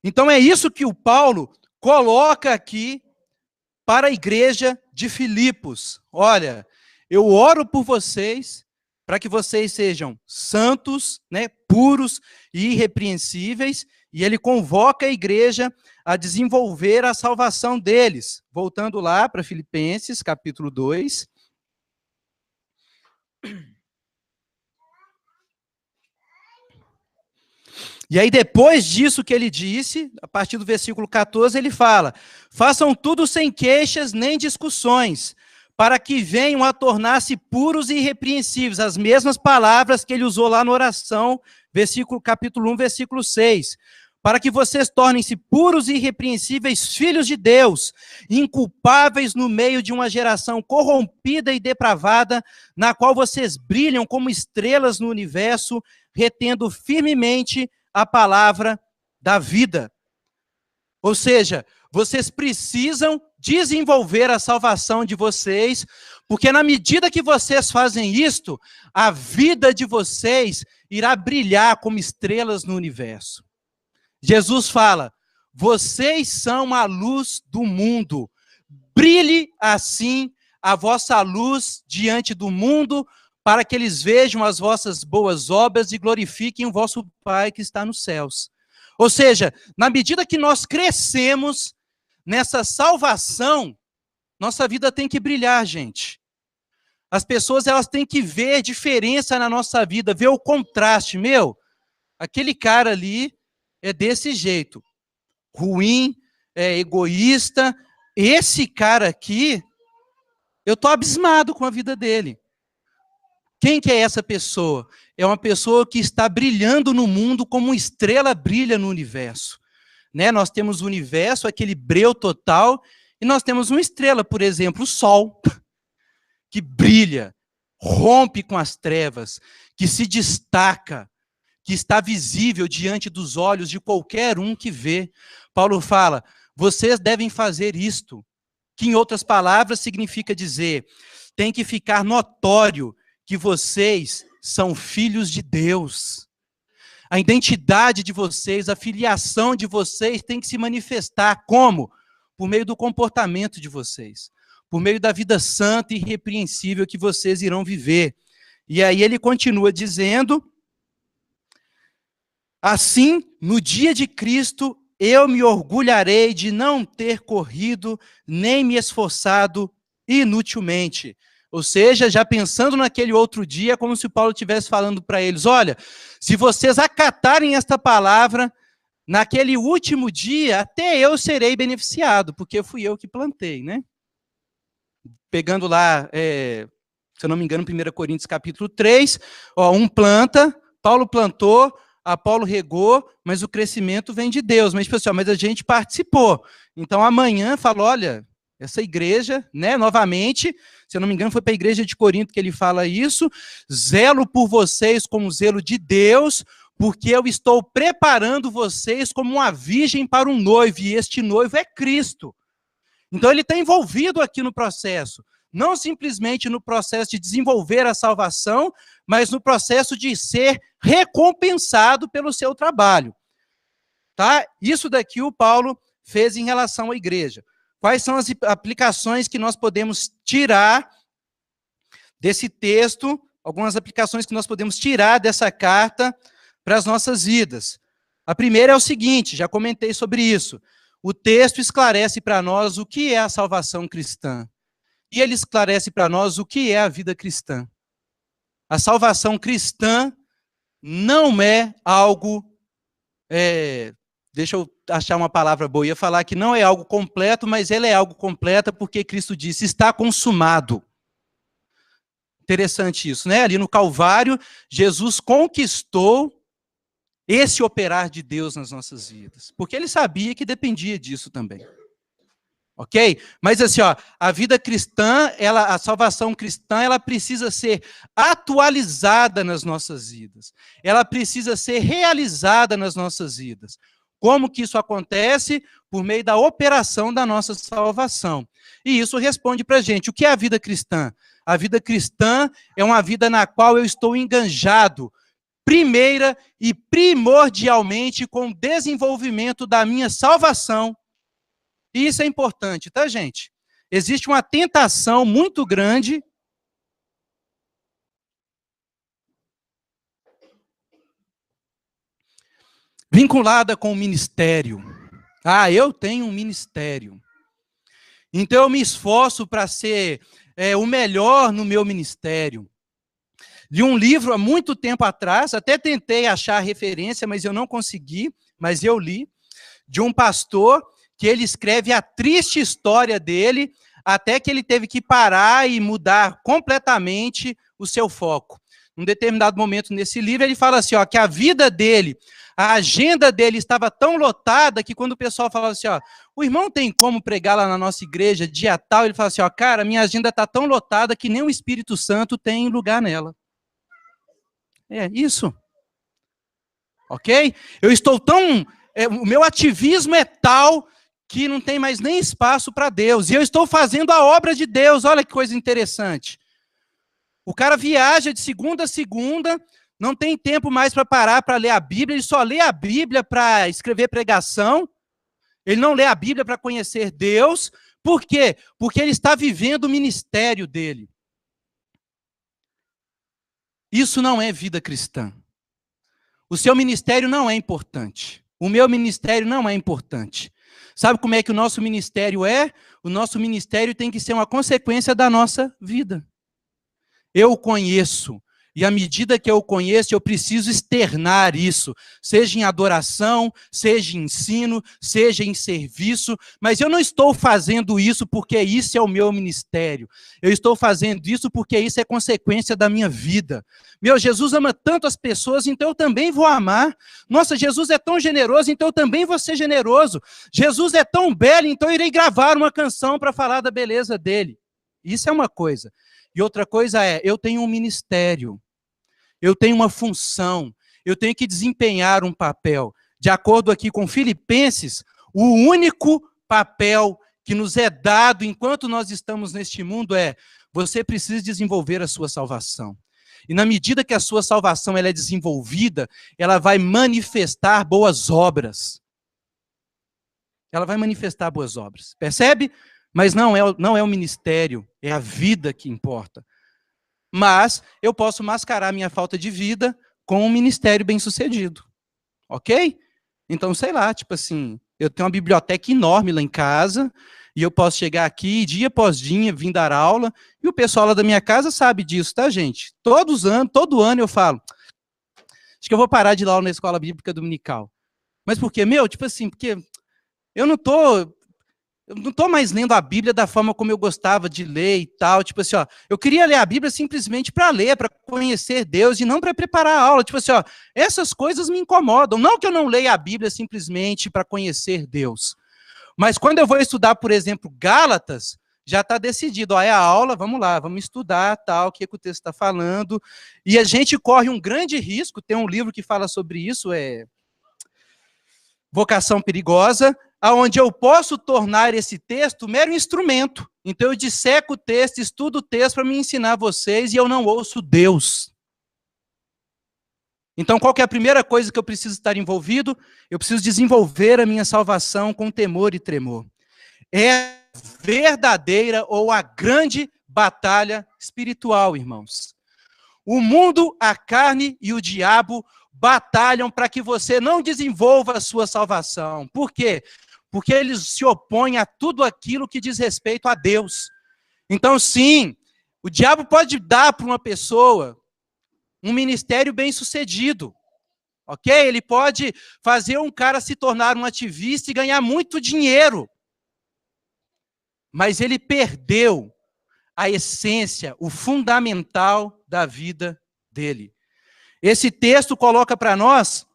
Então é isso que o Paulo coloca aqui para a igreja de Filipos. Olha, eu oro por vocês, para que vocês sejam santos, né, puros e irrepreensíveis, e ele convoca a igreja a desenvolver a salvação deles. Voltando lá para Filipenses, capítulo 2. E aí, depois disso que ele disse, a partir do versículo 14, ele fala, façam tudo sem queixas nem discussões, para que venham a tornar-se puros e irrepreensíveis, as mesmas palavras que ele usou lá na oração, capítulo 1, versículo 6, para que vocês tornem-se puros e irrepreensíveis filhos de Deus, inculpáveis no meio de uma geração corrompida e depravada, na qual vocês brilham como estrelas no universo, retendo firmemente a palavra da vida. Ou seja, vocês precisam desenvolver a salvação de vocês, porque na medida que vocês fazem isto, a vida de vocês irá brilhar como estrelas no universo. Jesus fala: vocês são a luz do mundo. Brilhe assim a vossa luz diante do mundo, para que eles vejam as vossas boas obras e glorifiquem o vosso Pai que está nos céus. Ou seja, na medida que nós crescemos nessa salvação, nossa vida tem que brilhar, gente. As pessoas, elas têm que ver diferença na nossa vida, ver o contraste. Aquele cara ali é desse jeito, ruim, é egoísta. Esse cara aqui, eu estou abismado com a vida dele. Quem que é essa pessoa? É uma pessoa que está brilhando no mundo como uma estrela brilha no universo. Né? Nós temos o universo, aquele breu total, e nós temos uma estrela, por exemplo, o Sol, que brilha, rompe com as trevas, que se destaca, que está visível diante dos olhos de qualquer um que vê. Paulo fala: vocês devem fazer isto, que em outras palavras significa dizer, tem que ficar notório que vocês são filhos de Deus. A identidade de vocês, a filiação de vocês tem que se manifestar como? Por meio do comportamento de vocês, por meio da vida santa e irrepreensível que vocês irão viver. E aí ele continua dizendo: assim, no dia de Cristo, eu me orgulharei de não ter corrido, nem me esforçado inutilmente. Ou seja, já pensando naquele outro dia, como se Paulo estivesse falando para eles: olha, se vocês acatarem esta palavra, naquele último dia, até eu serei beneficiado, porque fui eu que plantei, né? Pegando lá, se eu não me engano, 1 Coríntios capítulo 3, um planta, Paulo plantou, Apolo regou, mas o crescimento vem de Deus. Mas, pessoal, mas a gente participou. Então, amanhã, fala: olha, essa igreja, né, novamente, se eu não me engano, foi para a igreja de Corinto que ele fala isso: zelo por vocês como zelo de Deus, porque eu estou preparando vocês como uma virgem para um noivo, e este noivo é Cristo. Então, ele está envolvido aqui no processo. Não simplesmente no processo de desenvolver a salvação, mas no processo de ser recompensado pelo seu trabalho. Tá? Isso daqui o Paulo fez em relação à igreja. Quais são as aplicações que nós podemos tirar desse texto? Algumas aplicações que nós podemos tirar dessa carta para as nossas vidas. A primeira é o seguinte, já comentei sobre isso. O texto esclarece para nós o que é a salvação cristã. E ele esclarece para nós o que é a vida cristã. A salvação cristã não é algo... deixa eu achar uma palavra boa. Eu ia falar que não é algo completo, mas ela é algo completa porque Cristo disse: está consumado. Interessante isso, né? Ali no Calvário, Jesus conquistou esse operar de Deus nas nossas vidas. Porque ele sabia que dependia disso também. Ok? Mas assim, a vida cristã, a salvação cristã, ela precisa ser atualizada nas nossas vidas. Ela precisa ser realizada nas nossas vidas. Como que isso acontece? Por meio da operação da nossa salvação. E isso responde para a gente: o que é a vida cristã? A vida cristã é uma vida na qual eu estou enganjado, primeira e primordialmente, com o desenvolvimento da minha salvação. E isso é importante, tá, gente? Existe uma tentação muito grande vinculada com o ministério. Ah, eu tenho um ministério. Então eu me esforço para ser o melhor no meu ministério. Li um livro há muito tempo atrás, até tentei achar a referência, mas eu não consegui, mas eu li, de um pastor que ele escreve a triste história dele, até que ele teve que parar e mudar completamente o seu foco. Num determinado momento nesse livro, ele fala assim, que a vida dele, a agenda dele estava tão lotada que quando o pessoal falava assim, o irmão tem como pregar lá na nossa igreja dia tal? Ele fala assim, cara, minha agenda está tão lotada que nem o Espírito Santo tem lugar nela. É isso. ok? Eu estou tão... o meu ativismo é tal que não tem mais nem espaço para Deus. E eu estou fazendo a obra de Deus. Olha que coisa interessante. O cara viaja de segunda a segunda, não tem tempo mais para parar para ler a Bíblia, ele só lê a Bíblia para escrever pregação, ele não lê a Bíblia para conhecer Deus. Por quê? Porque ele está vivendo o ministério dele. Isso não é vida cristã. O seu ministério não é importante. O meu ministério não é importante. Sabe como é que o nosso ministério é? O nosso ministério tem que ser uma consequência da nossa vida. Eu o conheço. E à medida que eu o conheço, eu preciso externar isso, seja em adoração, seja em ensino, seja em serviço, mas eu não estou fazendo isso porque isso é o meu ministério. Eu estou fazendo isso porque isso é consequência da minha vida. Meu, Jesus ama tanto as pessoas, então eu também vou amar. Nossa, Jesus é tão generoso, então eu também vou ser generoso. Jesus é tão belo, então eu irei gravar uma canção para falar da beleza dele. Isso é uma coisa. E outra coisa é, eu tenho um ministério. Eu tenho uma função, eu tenho que desempenhar um papel. De acordo aqui com Filipenses, o único papel que nos é dado enquanto nós estamos neste mundo é: você precisa desenvolver a sua salvação. E na medida que a sua salvação ela é desenvolvida, ela vai manifestar boas obras. Ela vai manifestar boas obras. Percebe? Mas não é o ministério, é a vida que importa. Mas eu posso mascarar minha falta de vida com um ministério bem-sucedido. Ok? Então, sei lá, tipo assim, eu tenho uma biblioteca enorme lá em casa, e eu posso chegar aqui, dia após dia, vir dar aula, e o pessoal lá da minha casa sabe disso, tá, gente? Todo ano eu falo, acho que eu vou parar de ir lá na escola bíblica dominical. Mas por quê? Meu, tipo assim, porque eu não tô mais lendo a Bíblia da forma como eu gostava de ler e tal. Tipo assim, ó, eu queria ler a Bíblia simplesmente para ler, para conhecer Deus e não para preparar a aula. Tipo assim, ó, essas coisas me incomodam. Não que eu não leia a Bíblia simplesmente para conhecer Deus. Mas quando eu vou estudar, por exemplo, Gálatas, já está decidido. Ó, é a aula, vamos lá, vamos estudar tal, o que o texto está falando. E a gente corre um grande risco. Tem um livro que fala sobre isso, Vocação Perigosa, aonde eu posso tornar esse texto mero instrumento. Então eu disseco o texto, estudo o texto para me ensinar a vocês e eu não ouço Deus. Então qual que é a primeira coisa que eu preciso estar envolvido? Eu preciso desenvolver a minha salvação com temor e tremor. É a verdadeira ou a grande batalha espiritual, irmãos. O mundo, a carne e o diabo batalham para que você não desenvolva a sua salvação. Por quê? Porque eles se opõem a tudo aquilo que diz respeito a Deus. Então, sim, o diabo pode dar para uma pessoa um ministério bem-sucedido, ok? Ele pode fazer um cara se tornar um ativista e ganhar muito dinheiro. Mas ele perdeu a essência, o fundamental da vida dele. Esse texto coloca para nós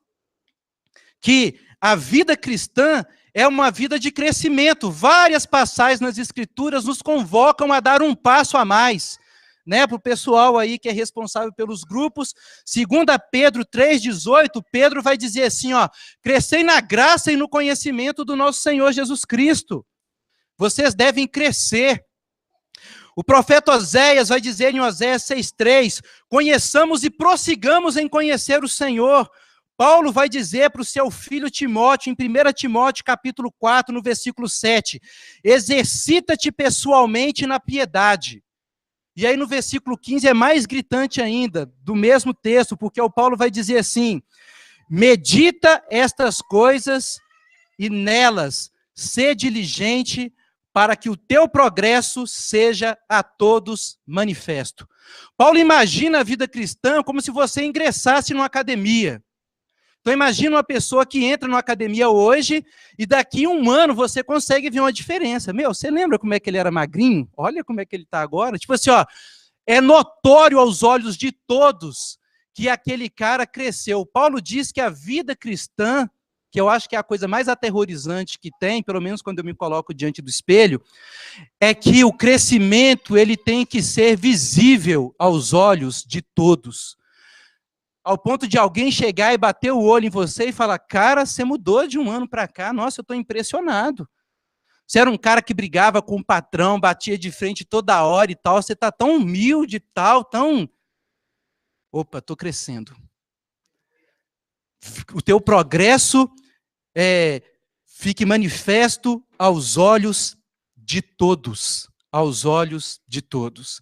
que a vida cristã é uma vida de crescimento. Várias passagens nas Escrituras nos convocam a dar um passo a mais. Né, para o pessoal aí que é responsável pelos grupos, 2 Pedro 3,18, Pedro vai dizer assim, ó, crescei na graça e no conhecimento do nosso Senhor Jesus Cristo. Vocês devem crescer. O profeta Oséias vai dizer em Oséias 6,3, conheçamos e prossigamos em conhecer o Senhor. Paulo vai dizer para o seu filho Timóteo, em 1 Timóteo capítulo 4, no versículo 7, exercita-te pessoalmente na piedade. E aí no versículo 15 é mais gritante ainda, do mesmo texto, porque o Paulo vai dizer assim, medita estas coisas e nelas, sê diligente para que o teu progresso seja a todos manifesto. Paulo imagina a vida cristã como se você ingressasse numa academia. Então imagina uma pessoa que entra numa academia hoje e daqui a um ano você consegue ver uma diferença. Meu, você lembra como é que ele era magrinho? Olha como é que ele está agora. Tipo assim, ó, é notório aos olhos de todos que aquele cara cresceu. Paulo diz que a vida cristã, que eu acho que é a coisa mais aterrorizante que tem, pelo menos quando eu me coloco diante do espelho, é que o crescimento ele tem que ser visível aos olhos de todos. ao ponto de alguém chegar e bater o olho em você e falar, cara, você mudou de um ano para cá, nossa, eu estou impressionado. Você era um cara que brigava com o patrão, batia de frente toda hora e tal, você está tão humilde e tal, tão... Opa, estou crescendo. O teu progresso fique manifesto aos olhos de todos. Aos olhos de todos.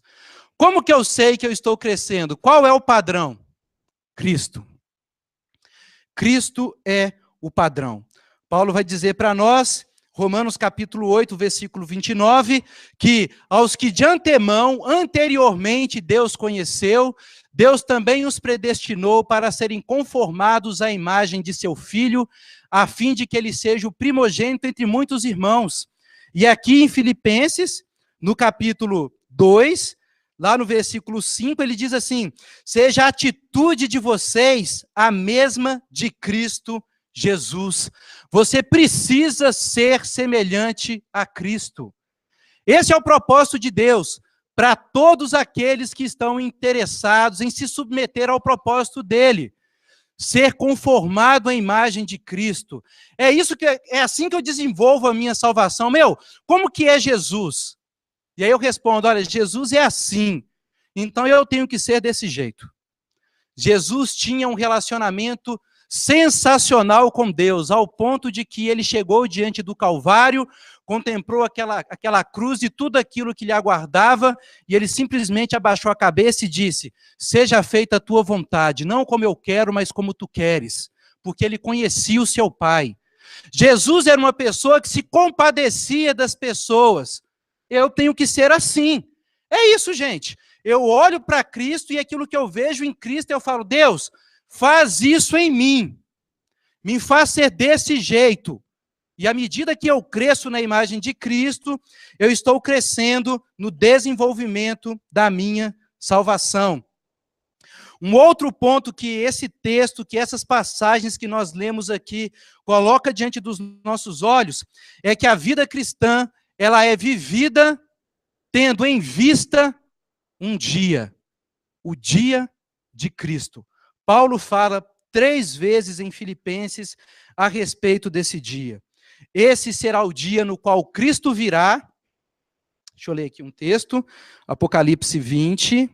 Como que eu sei que eu estou crescendo? Qual é o padrão? Cristo. Cristo é o padrão. Paulo vai dizer para nós, Romanos capítulo 8, versículo 29, que aos que de antemão, anteriormente Deus conheceu, Deus também os predestinou para serem conformados à imagem de seu Filho, a fim de que ele seja o primogênito entre muitos irmãos. E aqui em Filipenses, no capítulo 2, lá no versículo 5, ele diz assim, seja a atitude de vocês a mesma de Cristo Jesus. Você precisa ser semelhante a Cristo. Esse é o propósito de Deus, para todos aqueles que estão interessados em se submeter ao propósito dele. Ser conformado à imagem de Cristo. É assim que eu desenvolvo a minha salvação. Como que é Jesus? E aí eu respondo, olha, Jesus é assim. Então eu tenho que ser desse jeito. Jesus tinha um relacionamento sensacional com Deus, ao ponto de que ele chegou diante do Calvário, contemplou aquela cruz e tudo aquilo que lhe aguardava, e ele simplesmente abaixou a cabeça e disse, seja feita a tua vontade, não como eu quero, mas como tu queres, porque ele conhecia o seu Pai. Jesus era uma pessoa que se compadecia das pessoas. Eu tenho que ser assim. É isso, gente. Eu olho para Cristo e aquilo que eu vejo em Cristo, eu falo, Deus, faz isso em mim. Me faz ser desse jeito. E à medida que eu cresço na imagem de Cristo, eu estou crescendo no desenvolvimento da minha salvação. Um outro ponto que esse texto, que essas passagens que nós lemos aqui, coloca diante dos nossos olhos, é que a vida cristã, ela é vivida tendo em vista um dia, o dia de Cristo. Paulo fala 3 vezes em Filipenses a respeito desse dia. Esse será o dia no qual Cristo virá. Deixa eu ler aqui um texto, Apocalipse 20.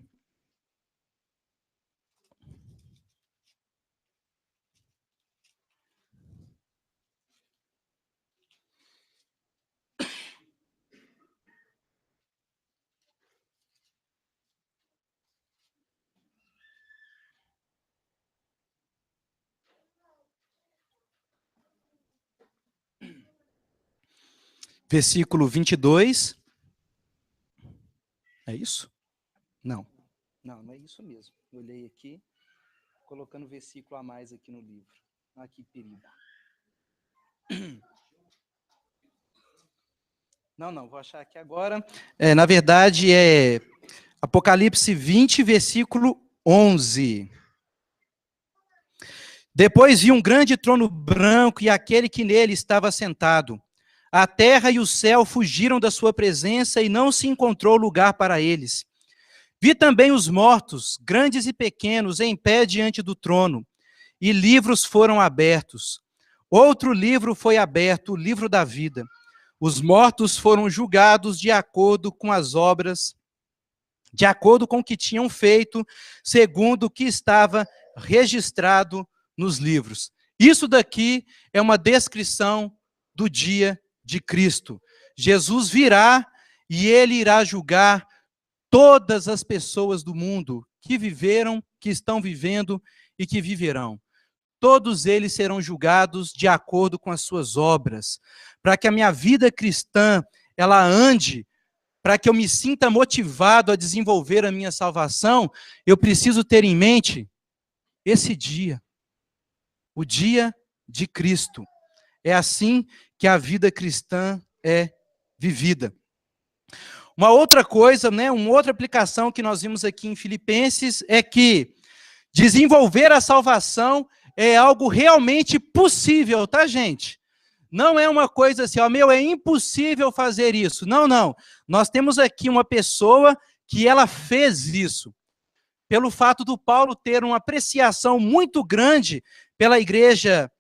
Versículo 22. É isso? Não, não é isso mesmo. Eu olhei aqui, colocando versículo a mais aqui no livro. Ah, que perigo. Não, vou achar aqui agora. Na verdade, é Apocalipse 20, versículo 11. Depois vi um grande trono branco e aquele que nele estava sentado. A terra e o céu fugiram da sua presença e não se encontrou lugar para eles. Vi também os mortos, grandes e pequenos, em pé diante do trono, e livros foram abertos. Outro livro foi aberto, o livro da vida. Os mortos foram julgados de acordo com as obras, de acordo com o que tinham feito, segundo o que estava registrado nos livros. Isso daqui é uma descrição do dia de Cristo. Jesus virá e ele irá julgar todas as pessoas do mundo que viveram, que estão vivendo e que viverão. Todos eles serão julgados de acordo com as suas obras. Para que a minha vida cristã, ela ande, para que eu me sinta motivado a desenvolver a minha salvação, eu preciso ter em mente esse dia. O dia de Cristo. É assim que a vida cristã é vivida. Uma outra coisa, uma outra aplicação que nós vimos aqui em Filipenses é que desenvolver a salvação é algo realmente possível, tá, gente? Não é uma coisa assim, é impossível fazer isso. Não. Nós temos aqui uma pessoa que ela fez isso. pelo fato do Paulo ter uma apreciação muito grande pela igreja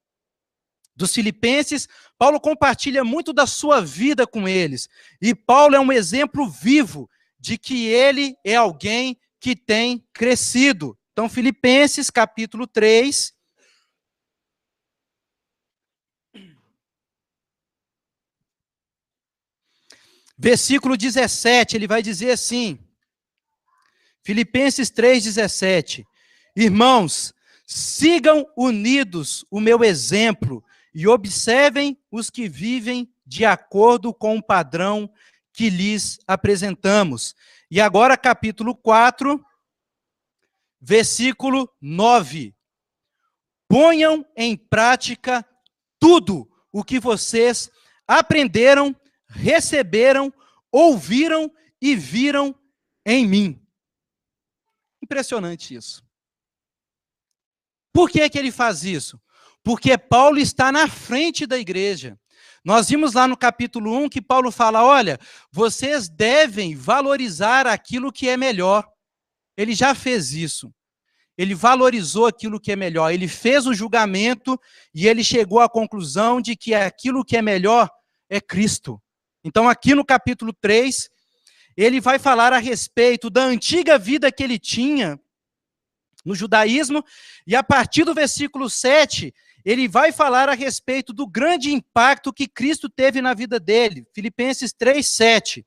dos Filipenses, Paulo compartilha muito da sua vida com eles. E Paulo é um exemplo vivo de que ele é alguém que tem crescido. Então, Filipenses, capítulo 3. Versículo 17, ele vai dizer assim, Filipenses 3,17, irmãos, sigam unidos o meu exemplo e observem os que vivem de acordo com o padrão que lhes apresentamos. E agora, capítulo 4, versículo 9. Ponham em prática tudo o que vocês aprenderam, receberam, ouviram e viram em mim. Impressionante isso. Por que que ele faz isso? Porque Paulo está na frente da igreja. Nós vimos lá no capítulo 1 que Paulo fala, olha, vocês devem valorizar aquilo que é melhor. Ele já fez isso. Ele valorizou aquilo que é melhor. Ele fez o julgamento e ele chegou à conclusão de que aquilo que é melhor é Cristo. Então, aqui no capítulo 3, ele vai falar a respeito da antiga vida que ele tinha no judaísmo, e a partir do versículo 7, ele vai falar a respeito do grande impacto que Cristo teve na vida dele. Filipenses 3, 7.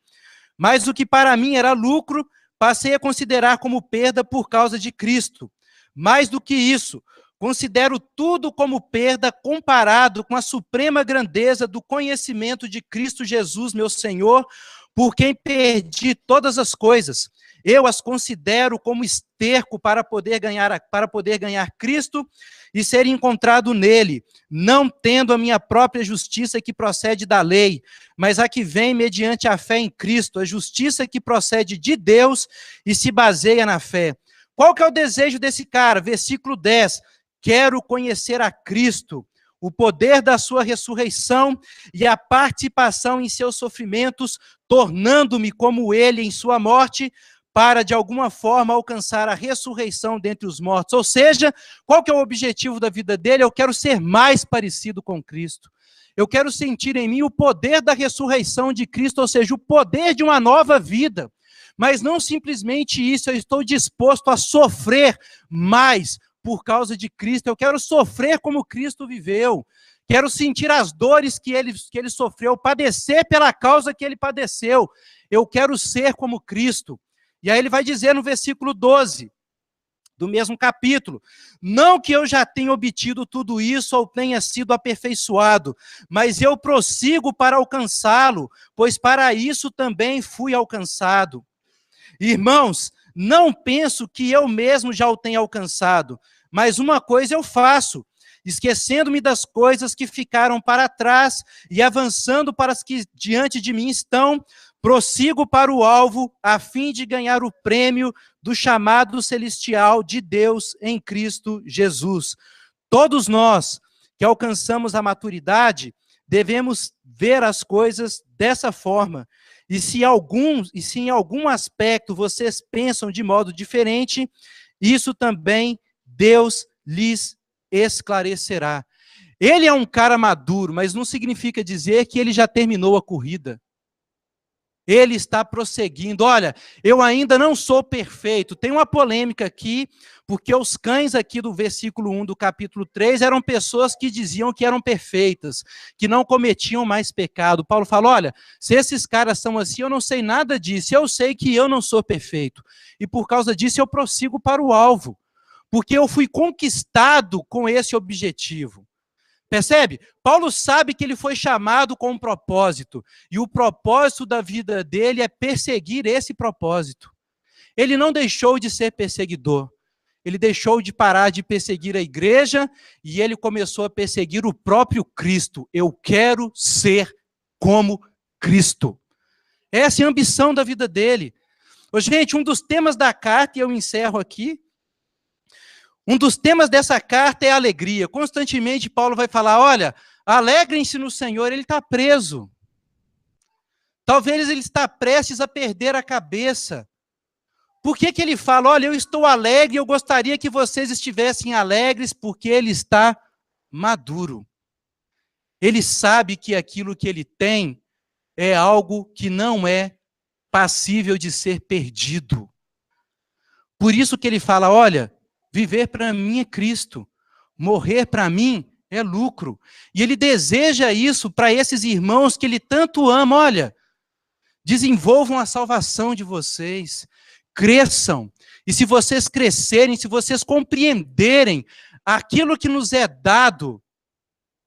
Mas o que para mim era lucro, passei a considerar como perda por causa de Cristo. Mais do que isso, considero tudo como perda comparado com a suprema grandeza do conhecimento de Cristo Jesus, meu Senhor, por quem perdi todas as coisas. Eu as considero como esterco para poder ganhar Cristo e ser encontrado nele, não tendo a minha própria justiça que procede da lei, mas a que vem mediante a fé em Cristo, a justiça que procede de Deus e se baseia na fé. Qual que é o desejo desse cara? Versículo 10. Quero conhecer a Cristo, o poder da sua ressurreição e a participação em seus sofrimentos, tornando-me como ele em sua morte, para, de alguma forma, alcançar a ressurreição dentre os mortos. Ou seja, qual que é o objetivo da vida dele? Eu quero ser mais parecido com Cristo. Eu quero sentir em mim o poder da ressurreição de Cristo, ou seja, o poder de uma nova vida. Mas não simplesmente isso, eu estou disposto a sofrer mais por causa de Cristo. Eu quero sofrer como Cristo viveu. Quero sentir as dores que ele sofreu, padecer pela causa que ele padeceu. Eu quero ser como Cristo. E aí ele vai dizer no versículo 12, do mesmo capítulo, não que eu já tenha obtido tudo isso ou tenha sido aperfeiçoado, mas eu prossigo para alcançá-lo, pois para isso também fui alcançado. Irmãos, não penso que eu mesmo já o tenha alcançado, mas uma coisa eu faço, esquecendo-me das coisas que ficaram para trás e avançando para as que diante de mim estão, prossigo para o alvo, a fim de ganhar o prêmio do chamado celestial de Deus em Cristo Jesus. Todos nós que alcançamos a maturidade, devemos ver as coisas dessa forma. E se em algum aspecto vocês pensam de modo diferente, isso também Deus lhes esclarecerá. Ele é um cara maduro, mas não significa dizer que ele já terminou a corrida. Ele está prosseguindo. Olha, eu ainda não sou perfeito. Tem uma polêmica aqui, porque os cães aqui do versículo 1 do capítulo 3 eram pessoas que diziam que eram perfeitas, que não cometiam mais pecado. Paulo fala, olha, se esses caras são assim, eu não sei nada disso. Eu sei que eu não sou perfeito. E por causa disso eu prossigo para o alvo. Porque eu fui conquistado com esse objetivo. Percebe? Paulo sabe que ele foi chamado com um propósito, e o propósito da vida dele é perseguir esse propósito. Ele não deixou de ser perseguidor, ele deixou de parar de perseguir a igreja, e ele começou a perseguir o próprio Cristo. Eu quero ser como Cristo. Essa é a ambição da vida dele. Ô, gente, um dos temas da carta, e eu encerro aqui, um dos temas dessa carta é a alegria. Constantemente Paulo vai falar, olha, alegrem-se no Senhor, ele está preso. Talvez ele está prestes a perder a cabeça. Por que que ele fala, olha, eu estou alegre, eu gostaria que vocês estivessem alegres, porque ele está maduro. Ele sabe que aquilo que ele tem é algo que não é passível de ser perdido. Por isso que ele fala, olha, viver para mim é Cristo, morrer para mim é lucro. E ele deseja isso para esses irmãos que ele tanto ama, olha, desenvolvam a salvação de vocês, cresçam. E se vocês crescerem, se vocês compreenderem aquilo que nos é dado,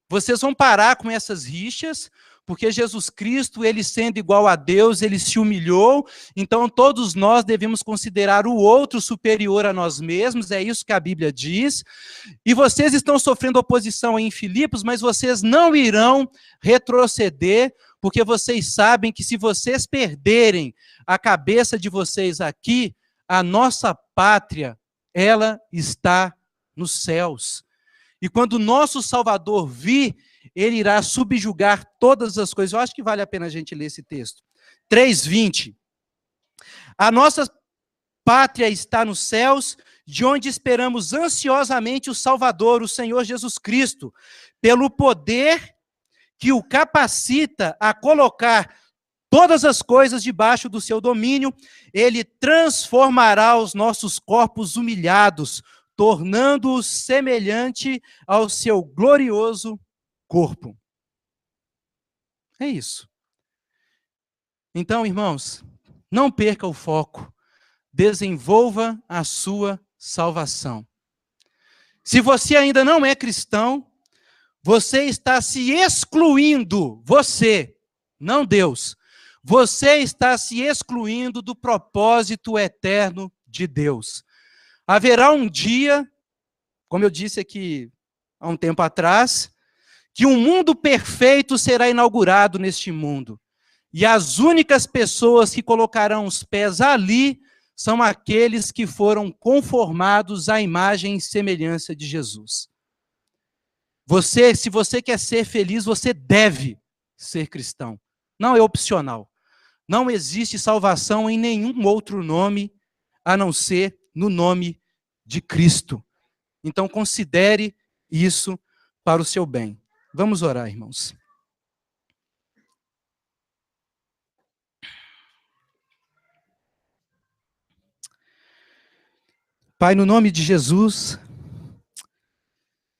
vocês vão parar com essas rixas, porque Jesus Cristo, ele sendo igual a Deus, ele se humilhou, então todos nós devemos considerar o outro superior a nós mesmos, é isso que a Bíblia diz. E vocês estão sofrendo oposição em Filipos, mas vocês não irão retroceder, porque vocês sabem que se vocês perderem a cabeça de vocês aqui, a nossa pátria, ela está nos céus. E quando o nosso Salvador vir, ele irá subjugar todas as coisas. Eu acho que vale a pena a gente ler esse texto. 3:20. A nossa pátria está nos céus, de onde esperamos ansiosamente o Salvador, o Senhor Jesus Cristo, pelo poder que o capacita a colocar todas as coisas debaixo do seu domínio, ele transformará os nossos corpos humilhados, tornando-os semelhante ao seu glorioso corpo. É isso. Então, irmãos, não perca o foco. Desenvolva a sua salvação. Se você ainda não é cristão, você está se excluindo, você, não Deus. Você está se excluindo do propósito eterno de Deus. Haverá um dia, como eu disse aqui há um tempo atrás, que um mundo perfeito será inaugurado neste mundo. E as únicas pessoas que colocarão os pés ali são aqueles que foram conformados à imagem e semelhança de Jesus. Você, se você quer ser feliz, você deve ser cristão. Não é opcional. Não existe salvação em nenhum outro nome, a não ser no nome de Cristo. Então considere isso para o seu bem. Vamos orar, irmãos. Pai, no nome de Jesus,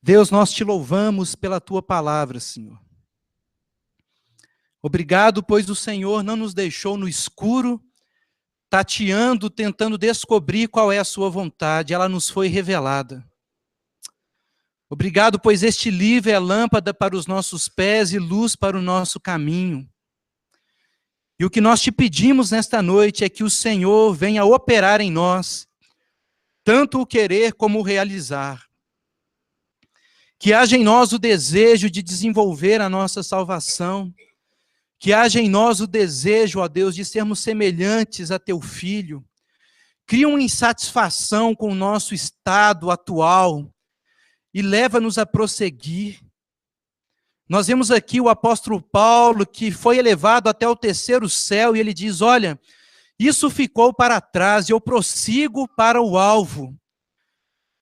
Deus, nós te louvamos pela tua palavra, Senhor. Obrigado, pois o Senhor não nos deixou no escuro, tateando, tentando descobrir qual é a sua vontade, ela nos foi revelada. Obrigado, pois este livro é lâmpada para os nossos pés e luz para o nosso caminho. E o que nós te pedimos nesta noite é que o Senhor venha operar em nós, tanto o querer como o realizar. Que haja em nós o desejo de desenvolver a nossa salvação, que haja em nós o desejo, ó Deus, de sermos semelhantes a teu Filho. Cria uma insatisfação com o nosso estado atual e leva-nos a prosseguir. Nós vemos aqui o apóstolo Paulo, que foi elevado até o terceiro céu, e ele diz, olha, isso ficou para trás, eu prossigo para o alvo.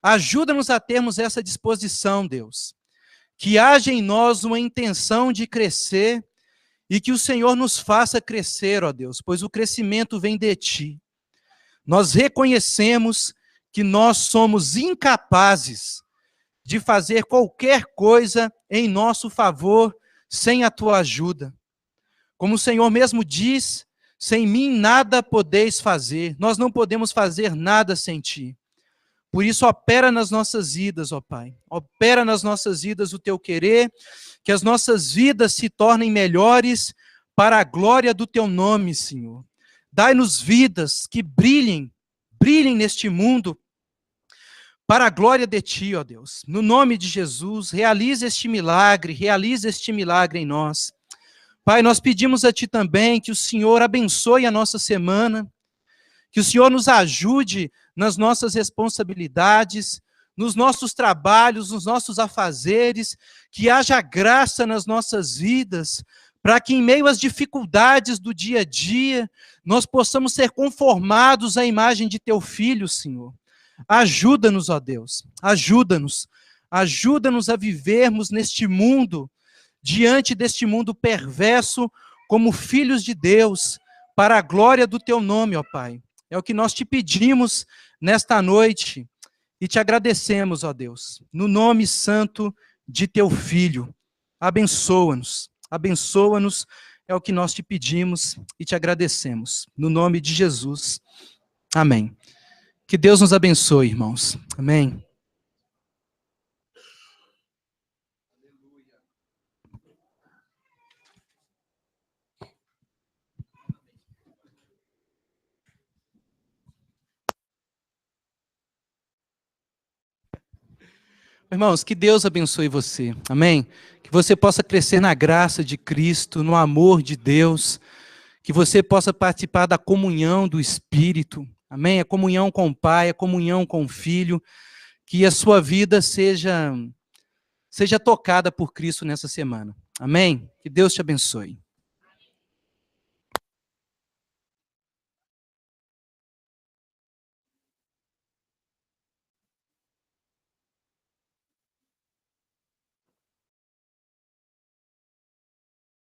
Ajuda-nos a termos essa disposição, Deus. Que haja em nós uma intenção de crescer, e que o Senhor nos faça crescer, ó Deus, pois o crescimento vem de ti. Nós reconhecemos que nós somos incapazes de fazer qualquer coisa em nosso favor sem a tua ajuda. Como o Senhor mesmo diz, sem mim nada podeis fazer, nós não podemos fazer nada sem ti. Por isso, opera nas nossas vidas, ó Pai. Opera nas nossas vidas o teu querer, que as nossas vidas se tornem melhores para a glória do teu nome, Senhor. Dai-nos vidas que brilhem neste mundo, para a glória de ti, ó Deus. No nome de Jesus, realize este milagre em nós. Pai, nós pedimos a ti também que o Senhor abençoe a nossa semana, que o Senhor nos ajude nas nossas responsabilidades, nos nossos trabalhos, nos nossos afazeres, que haja graça nas nossas vidas, para que em meio às dificuldades do dia a dia, nós possamos ser conformados à imagem de teu Filho, Senhor. Ajuda-nos, ó Deus, ajuda-nos a vivermos neste mundo, diante deste mundo perverso, como filhos de Deus, para a glória do teu nome, ó Pai. É o que nós te pedimos nesta noite e te agradecemos, ó Deus, no nome santo de teu Filho. Abençoa-nos, é o que nós te pedimos e te agradecemos. No nome de Jesus. Amém. Que Deus nos abençoe, irmãos. Amém. Irmãos, que Deus abençoe você, amém? Que você possa crescer na graça de Cristo, no amor de Deus, que você possa participar da comunhão do Espírito, amém? A comunhão com o Pai, a comunhão com o Filho, que a sua vida seja tocada por Cristo nessa semana, amém? Que Deus te abençoe.